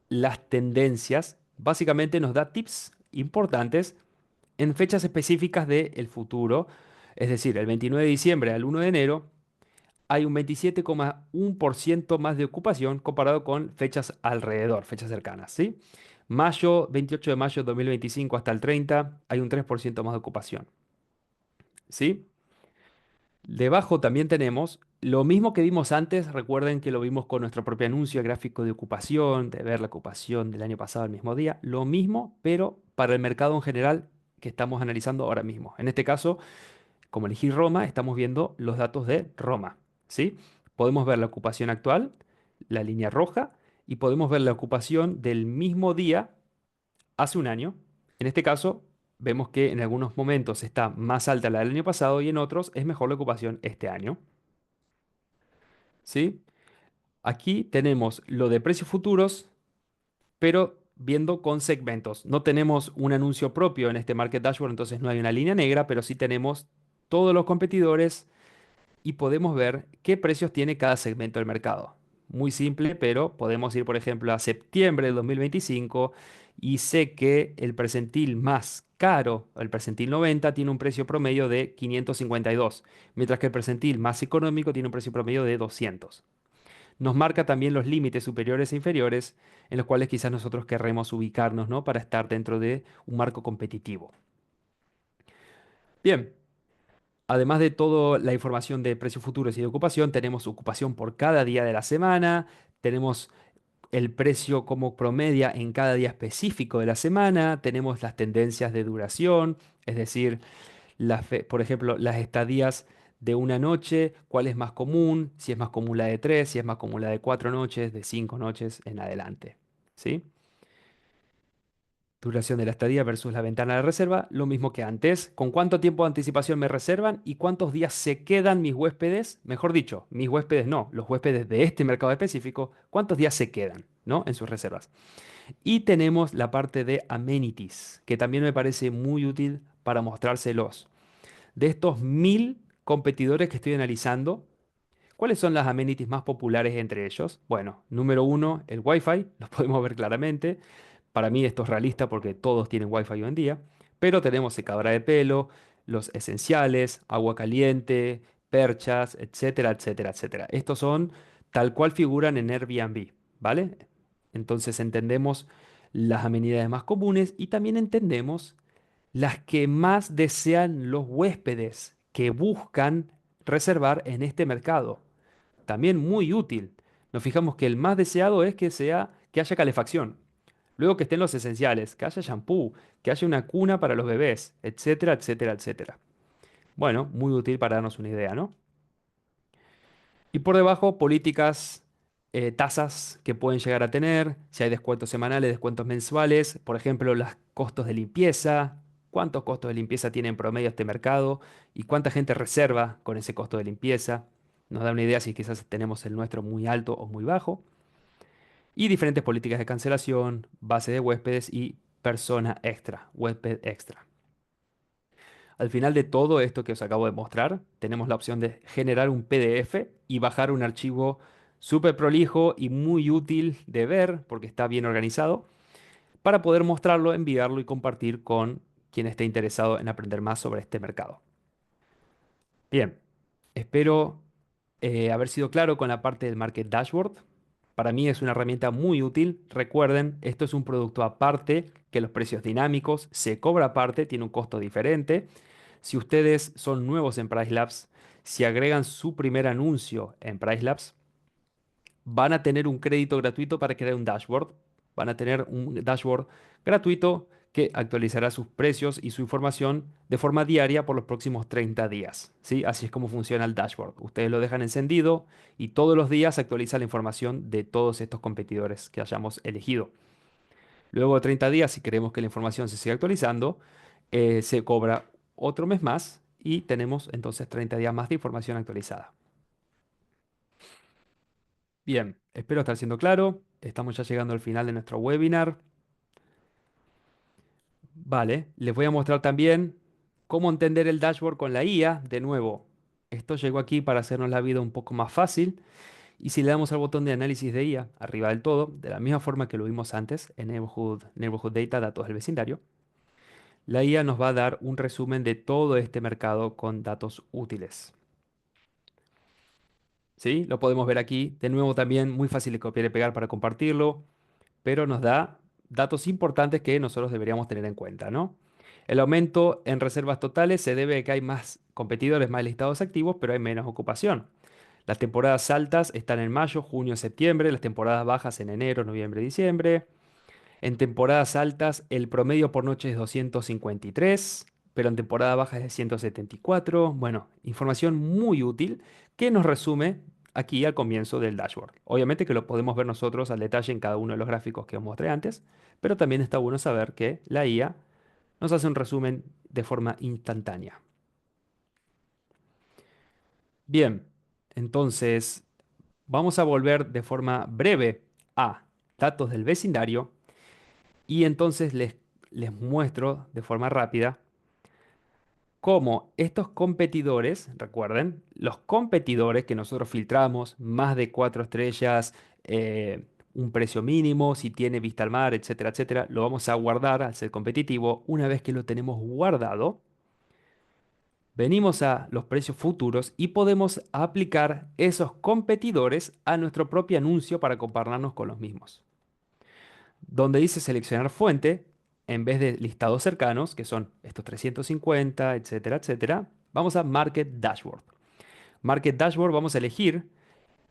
Speaker 1: las tendencias. Básicamente nos da tips importantes en fechas específicas del futuro. Es decir, el 29 de diciembre al 1 de enero hay un 27,1% más de ocupación comparado con fechas alrededor, fechas cercanas, ¿sí? Mayo, 28 de mayo de 2025 hasta el 30, hay un 3% más de ocupación, ¿sí? Debajo también tenemos lo mismo que vimos antes, recuerden que lo vimos con nuestro propio anuncio gráfico de ocupación, de ver la ocupación del año pasado al mismo día, lo mismo, pero para el mercado en general que estamos analizando ahora mismo. En este caso, como elegí Roma, estamos viendo los datos de Roma, ¿sí? Podemos ver la ocupación actual, la línea roja, y podemos ver la ocupación del mismo día hace un año. En este caso, vemos que en algunos momentos está más alta la del año pasado y en otros es mejor la ocupación este año, ¿sí? Aquí tenemos lo de precios futuros, pero viendo con segmentos. No tenemos un anuncio propio en este Market Dashboard, entonces no hay una línea negra, pero sí tenemos todos los competidores y podemos ver qué precios tiene cada segmento del mercado. Muy simple, pero podemos ir, por ejemplo, a septiembre del 2025 y sé que el percentil más caro, el percentil 90, tiene un precio promedio de 552, mientras que el percentil más económico tiene un precio promedio de 200. Nos marca también los límites superiores e inferiores en los cuales quizás nosotros querremos ubicarnos, ¿no? Para estar dentro de un marco competitivo. Bien, además de toda la información de precios futuros y de ocupación, tenemos ocupación por cada día de la semana, tenemos el precio como promedia en cada día específico de la semana, tenemos las tendencias de duración, es decir, por ejemplo, las estadías de una noche, cuál es más común, si es más común la de tres, si es más común la de 4 noches, de 5 noches en adelante. ¿Sí? Duración de la estadía versus la ventana de reserva, lo mismo que antes. ¿Con cuánto tiempo de anticipación me reservan y cuántos días se quedan mis huéspedes? Mejor dicho, mis huéspedes no, los huéspedes de este mercado específico, ¿cuántos días se quedan, ¿no? En sus reservas. Y tenemos la parte de amenities, que también me parece muy útil para mostrárselos. De estos 1000 competidores que estoy analizando, ¿cuáles son las amenities más populares entre ellos? Bueno, número uno, el Wi-Fi, lo podemos ver claramente. Para mí esto es realista porque todos tienen Wi-Fi hoy en día, pero tenemos secadora de pelo, los esenciales, agua caliente, perchas, etcétera, etcétera, etcétera. Estos son tal cual figuran en Airbnb, ¿vale? Entonces entendemos las amenidades más comunes y también entendemos las que más desean los huéspedes que buscan reservar en este mercado. También muy útil. Nos fijamos que el más deseado es que haya calefacción. Luego que estén los esenciales, que haya shampoo, que haya una cuna para los bebés, etcétera, etcétera, etcétera. Bueno, muy útil para darnos una idea, ¿no? Y por debajo, políticas, tasas que pueden llegar a tener, si hay descuentos semanales, descuentos mensuales, por ejemplo, los costos de limpieza, cuántos costos de limpieza tiene en promedio este mercado y cuánta gente reserva con ese costo de limpieza. Nos da una idea si quizás tenemos el nuestro muy alto o muy bajo. Y diferentes políticas de cancelación, base de huéspedes y persona extra, huésped extra. Al final de todo esto que os acabo de mostrar, tenemos la opción de generar un PDF y bajar un archivo súper prolijo y muy útil de ver, porque está bien organizado, para poder mostrarlo, enviarlo y compartir con quien esté interesado en aprender más sobre este mercado. Bien, espero haber sido claro con la parte del Market Dashboard. Para mí es una herramienta muy útil. Recuerden, esto es un producto aparte, que los precios dinámicos se cobra aparte, tiene un costo diferente. Si ustedes son nuevos en PriceLabs, si agregan su primer anuncio en PriceLabs, van a tener un crédito gratuito para crear un dashboard. Van a tener un dashboard gratuito que actualizará sus precios y su información de forma diaria por los próximos 30 días. ¿Sí? Así es como funciona el dashboard. Ustedes lo dejan encendido y todos los días actualiza la información de todos estos competidores que hayamos elegido. Luego de 30 días, si queremos que la información se siga actualizando, se cobra otro mes más y tenemos entonces 30 días más de información actualizada. Bien, espero estar siendo claro. Estamos ya llegando al final de nuestro webinar. Vale, les voy a mostrar también cómo entender el dashboard con la IA. De nuevo, esto llegó aquí para hacernos la vida un poco más fácil. Y si le damos al botón de análisis de IA, arriba del todo, de la misma forma que lo vimos antes en Neighborhood Data, datos del vecindario, la IA nos va a dar un resumen de todo este mercado con datos útiles. ¿Sí? Lo podemos ver aquí. De nuevo también muy fácil de copiar y pegar para compartirlo, pero nos da datos importantes que nosotros deberíamos tener en cuenta, ¿no? El aumento en reservas totales se debe a que hay más competidores, más listados activos, pero hay menos ocupación. Las temporadas altas están en mayo, junio, septiembre, las temporadas bajas en enero, noviembre, diciembre. En temporadas altas el promedio por noche es 253, pero en temporada baja es de 174. Bueno, información muy útil que nos resume aquí al comienzo del dashboard. Obviamente que lo podemos ver nosotros al detalle en cada uno de los gráficos que os mostré antes, pero también está bueno saber que la IA nos hace un resumen de forma instantánea. Bien, entonces vamos a volver de forma breve a datos del vecindario Y entonces les muestro de forma rápida cómo estos competidores, recuerden, los competidores que nosotros filtramos, más de 4 estrellas, un precio mínimo, si tiene vista al mar, etcétera, etcétera, lo vamos a guardar al ser competitivo. Una vez que lo tenemos guardado, venimos a los precios futuros y podemos aplicar esos competidores a nuestro propio anuncio para compararnos con los mismos. Donde dice seleccionar fuente, en vez de listados cercanos, que son estos 350, etcétera, etcétera, vamos a Market Dashboard. Market Dashboard vamos a elegir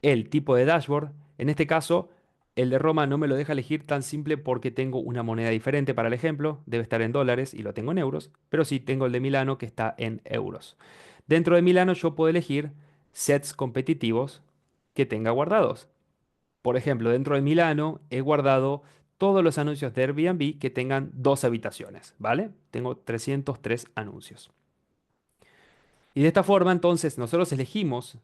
Speaker 1: el tipo de dashboard. En este caso, el de Roma no me lo deja elegir tan simple porque tengo una moneda diferente para el ejemplo. Debe estar en dólares y lo tengo en euros. Pero sí tengo el de Milano que está en euros. Dentro de Milano yo puedo elegir sets competitivos que tenga guardados. Por ejemplo, dentro de Milano he guardado todos los anuncios de Airbnb que tengan 2 habitaciones, ¿vale? Tengo 303 anuncios. Y de esta forma, entonces, nosotros elegimos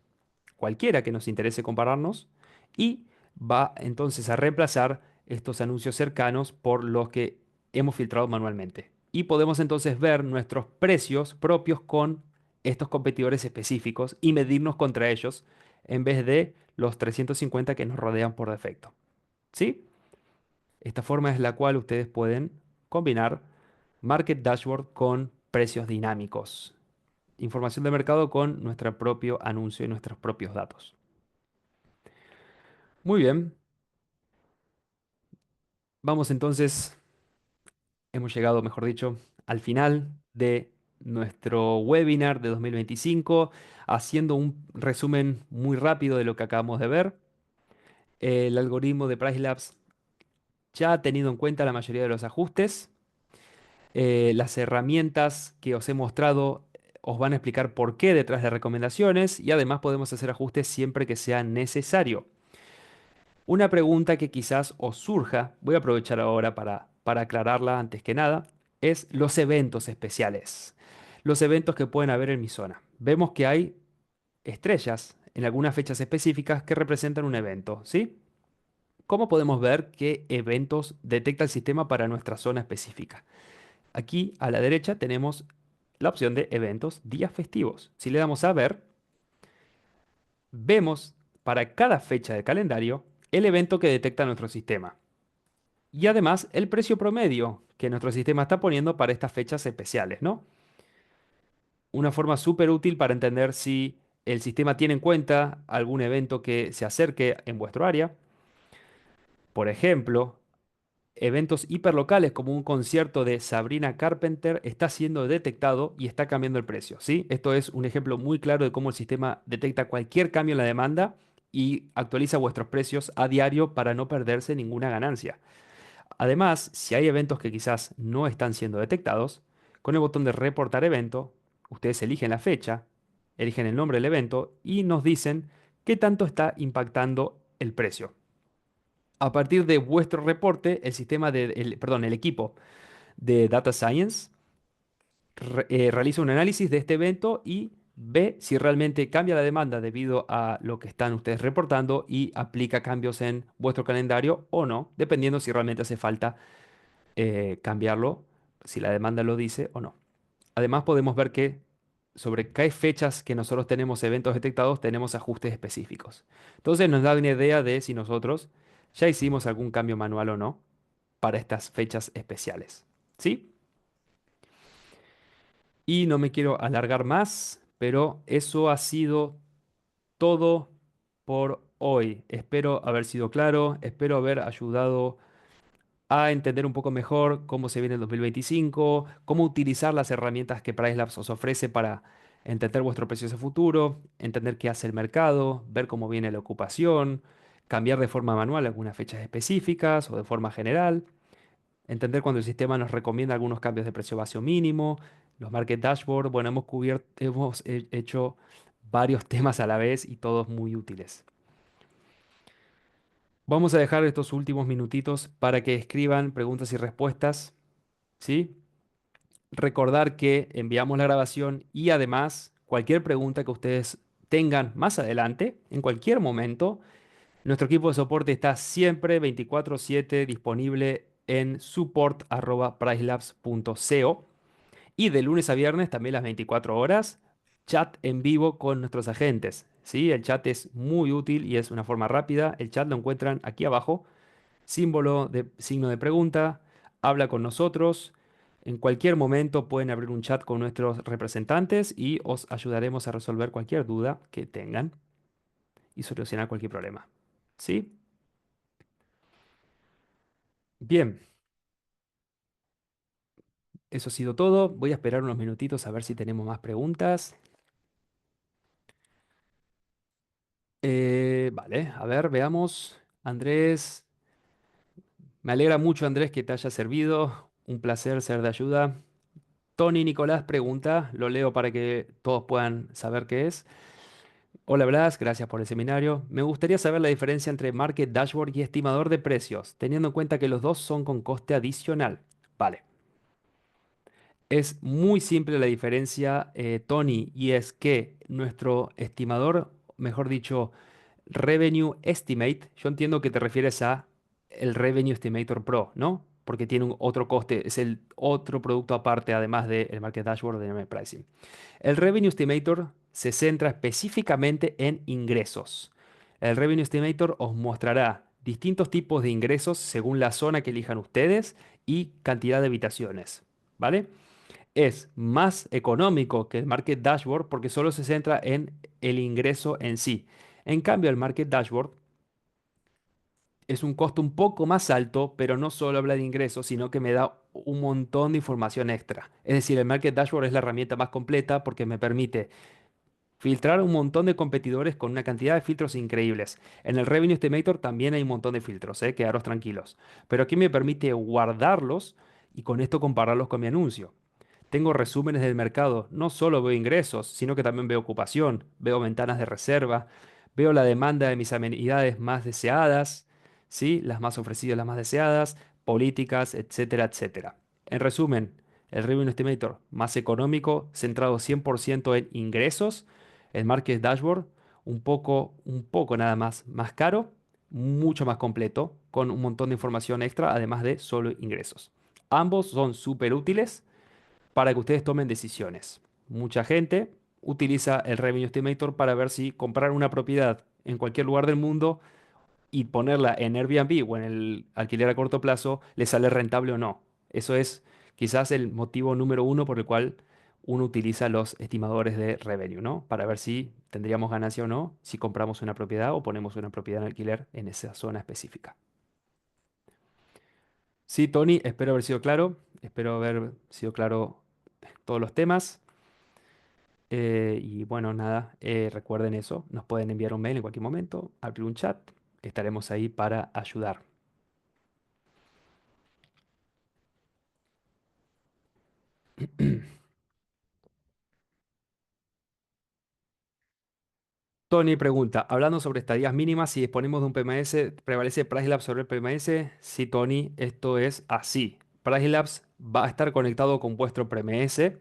Speaker 1: cualquiera que nos interese compararnos y va entonces a reemplazar estos anuncios cercanos por los que hemos filtrado manualmente. Y podemos entonces ver nuestros precios propios con estos competidores específicos y medirnos contra ellos en vez de los 350 que nos rodean por defecto. ¿Sí? Esta forma es la cual ustedes pueden combinar Market Dashboard con precios dinámicos. Información de mercado con nuestro propio anuncio y nuestros propios datos. Muy bien, vamos entonces, hemos llegado, mejor dicho, al final de nuestro webinar de 2025, haciendo un resumen muy rápido de lo que acabamos de ver. El algoritmo de Price Labs ya ha tenido en cuenta la mayoría de los ajustes. Las herramientas que os he mostrado os van a explicar por qué detrás de recomendaciones y además podemos hacer ajustes siempre que sea necesario. Una pregunta que quizás os surja, voy a aprovechar ahora para aclararla antes que nada, es los eventos especiales. Los eventos que pueden haber en mi zona. Vemos que hay estrellas en algunas fechas específicas que representan un evento, ¿sí? ¿Cómo podemos ver qué eventos detecta el sistema para nuestra zona específica? Aquí a la derecha tenemos la opción de eventos, días festivos. Si le damos a ver, vemos para cada fecha del calendario el evento que detecta nuestro sistema. Y además el precio promedio que nuestro sistema está poniendo para estas fechas especiales, ¿no? Una forma súper útil para entender si el sistema tiene en cuenta algún evento que se acerque en vuestro área. Por ejemplo, eventos hiperlocales como un concierto de Sabrina Carpenter está siendo detectado y está cambiando el precio, ¿sí? Esto es un ejemplo muy claro de cómo el sistema detecta cualquier cambio en la demanda y actualiza vuestros precios a diario para no perderse ninguna ganancia. Además, si hay eventos que quizás no están siendo detectados, con el botón de reportar evento, ustedes eligen la fecha, eligen el nombre del evento y nos dicen qué tanto está impactando el precio. A partir de vuestro reporte, el perdón, el equipo de Data Science realiza un análisis de este evento y ve si realmente cambia la demanda debido a lo que están ustedes reportando y aplica cambios en vuestro calendario o no, dependiendo si realmente hace falta cambiarlo, si la demanda lo dice o no. Además, podemos ver que sobre qué fechas que nosotros tenemos eventos detectados, tenemos ajustes específicos. Entonces nos da una idea de si nosotros ya hicimos algún cambio manual o no para estas fechas especiales. ¿Sí? Y no me quiero alargar más, pero eso ha sido todo por hoy. Espero haber sido claro, espero haber ayudado a entender un poco mejor cómo se viene el 2025, cómo utilizar las herramientas que PriceLabs os ofrece para entender vuestro precio a futuro, entender qué hace el mercado, ver cómo viene la ocupación, cambiar de forma manual algunas fechas específicas o de forma general, entender cuando el sistema nos recomienda algunos cambios de precio base o mínimo, los market dashboard. Bueno, hemos hecho varios temas a la vez y todos muy útiles. Vamos a dejar estos últimos minutitos para que escriban preguntas y respuestas, ¿sí? Recordar que enviamos la grabación y además cualquier pregunta que ustedes tengan más adelante, en cualquier momento, nuestro equipo de soporte está siempre 24/7 disponible en support@pricelabs.co. Y de lunes a viernes, también las 24 horas, chat en vivo con nuestros agentes. ¿Sí? El chat es muy útil y es una forma rápida. El chat lo encuentran aquí abajo, símbolo de signo de pregunta, habla con nosotros. En cualquier momento pueden abrir un chat con nuestros representantes y os ayudaremos a resolver cualquier duda que tengan y solucionar cualquier problema. ¿Sí? Bien, eso ha sido todo. Voy a esperar unos minutitos a ver si tenemos más preguntas. Vale, a ver, veamos. Andrés, me alegra mucho, Andrés, que te haya servido. Un placer ser de ayuda. Tony Nicolás pregunta, lo leo para que todos puedan saber qué es. Hola Blas, gracias por el seminario. Me gustaría saber la diferencia entre Market Dashboard y estimador de precios, teniendo en cuenta que los dos son con coste adicional. Vale, es muy simple la diferencia, Tony, y es que nuestro estimador, mejor dicho, Revenue Estimate, yo entiendo que te refieres a el Revenue Estimator Pro, ¿no? Porque tiene un otro coste, es el otro producto aparte, además del Market Dashboard de Dynamic Pricing. El Revenue Estimator se centra específicamente en ingresos. El Revenue Estimator os mostrará distintos tipos de ingresos según la zona que elijan ustedes y cantidad de habitaciones, ¿vale? Es más económico que el Market Dashboard porque solo se centra en el ingreso en sí. En cambio, el Market Dashboard es un costo un poco más alto, pero no solo habla de ingresos, sino que me da un montón de información extra. Es decir, el Market Dashboard es la herramienta más completa porque me permite filtrar un montón de competidores con una cantidad de filtros increíbles. En el Revenue Estimator también hay un montón de filtros, quedaros tranquilos. Pero aquí me permite guardarlos y con esto compararlos con mi anuncio. Tengo resúmenes del mercado. No solo veo ingresos, sino que también veo ocupación, veo ventanas de reserva, veo la demanda de mis amenidades más deseadas, ¿sí? Las más ofrecidas, las más deseadas, políticas, etcétera, etcétera. En resumen, el Revenue Estimator más económico, centrado 100% en ingresos. El Market Dashboard, un poco nada más, más caro, mucho más completo, con un montón de información extra, además de solo ingresos. Ambos son súper útiles para que ustedes tomen decisiones. Mucha gente utiliza el Revenue Estimator para ver si comprar una propiedad en cualquier lugar del mundo y ponerla en Airbnb o en el alquiler a corto plazo le sale rentable o no. Eso es quizás el motivo número uno por el cual uno utiliza los estimadores de revenue, ¿no? Para ver si tendríamos ganancia o no si compramos una propiedad o ponemos una propiedad en alquiler en esa zona específica. Sí, Tony, espero haber sido claro, espero haber sido claro todos los temas. Y bueno, nada, recuerden eso, nos pueden enviar un mail en cualquier momento, abrir un chat, estaremos ahí para ayudar. Tony pregunta, hablando sobre estadías mínimas, si disponemos de un PMS, ¿prevalece PriceLabs sobre el PMS? Sí, Tony, esto es así. PriceLabs va a estar conectado con vuestro PMS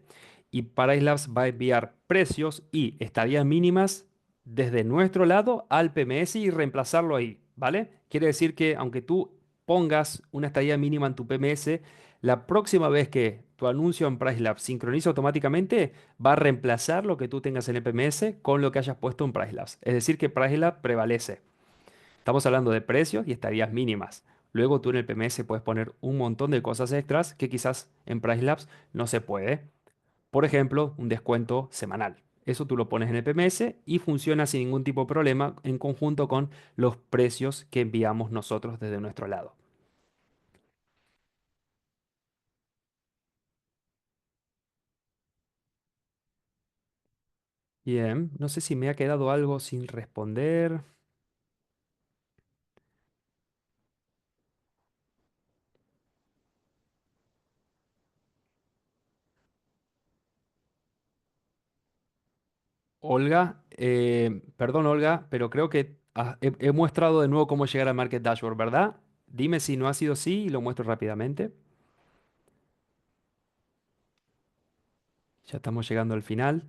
Speaker 1: y PriceLabs va a enviar precios y estadías mínimas desde nuestro lado al PMS y reemplazarlo ahí, ¿vale? Quiere decir que aunque tú pongas una estadía mínima en tu PMS, la próxima vez que tu anuncio en PriceLabs sincroniza automáticamente, va a reemplazar lo que tú tengas en el PMS con lo que hayas puesto en PriceLabs. Es decir, que PriceLabs prevalece. Estamos hablando de precios y estadías mínimas. Luego tú en el PMS puedes poner un montón de cosas extras que quizás en PriceLabs no se puede. Por ejemplo, un descuento semanal. Eso tú lo pones en el PMS y funciona sin ningún tipo de problema en conjunto con los precios que enviamos nosotros desde nuestro lado. Bien, no sé si me ha quedado algo sin responder. Olga, perdón Olga, pero creo que he mostrado de nuevo cómo llegar al Market Dashboard, ¿verdad? Dime si no ha sido así y lo muestro rápidamente. Ya estamos llegando al final.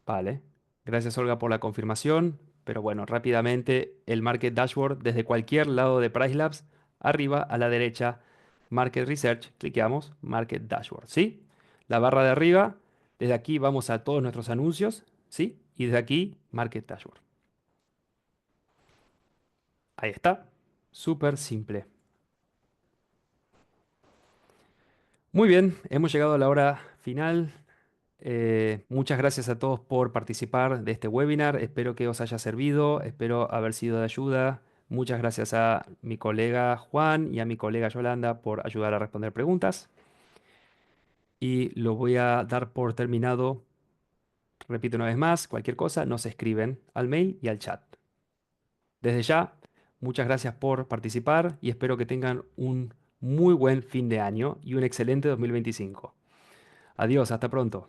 Speaker 1: Vale. Gracias Olga por la confirmación. pero bueno, rápidamente el Market Dashboard desde cualquier lado de PriceLabs, arriba a la derecha, Market Research, cliqueamos Market Dashboard, ¿sí? La barra de arriba, desde aquí vamos a todos nuestros anuncios, ¿sí? Y desde aquí, Market Dashboard. Ahí está, súper simple. Muy bien, hemos llegado a la hora final. Muchas gracias a todos por participar de este webinar. Espero que os haya servido, espero haber sido de ayuda. Muchas gracias a mi colega Juan y a mi colega Yolanda por ayudar a responder preguntas. Y lo voy a dar por terminado. Repito una vez más, cualquier cosa nos escriben al mail y al chat. Desde ya, muchas gracias por participar y espero que tengan un muy buen fin de año y un excelente 2025. Adiós, hasta pronto.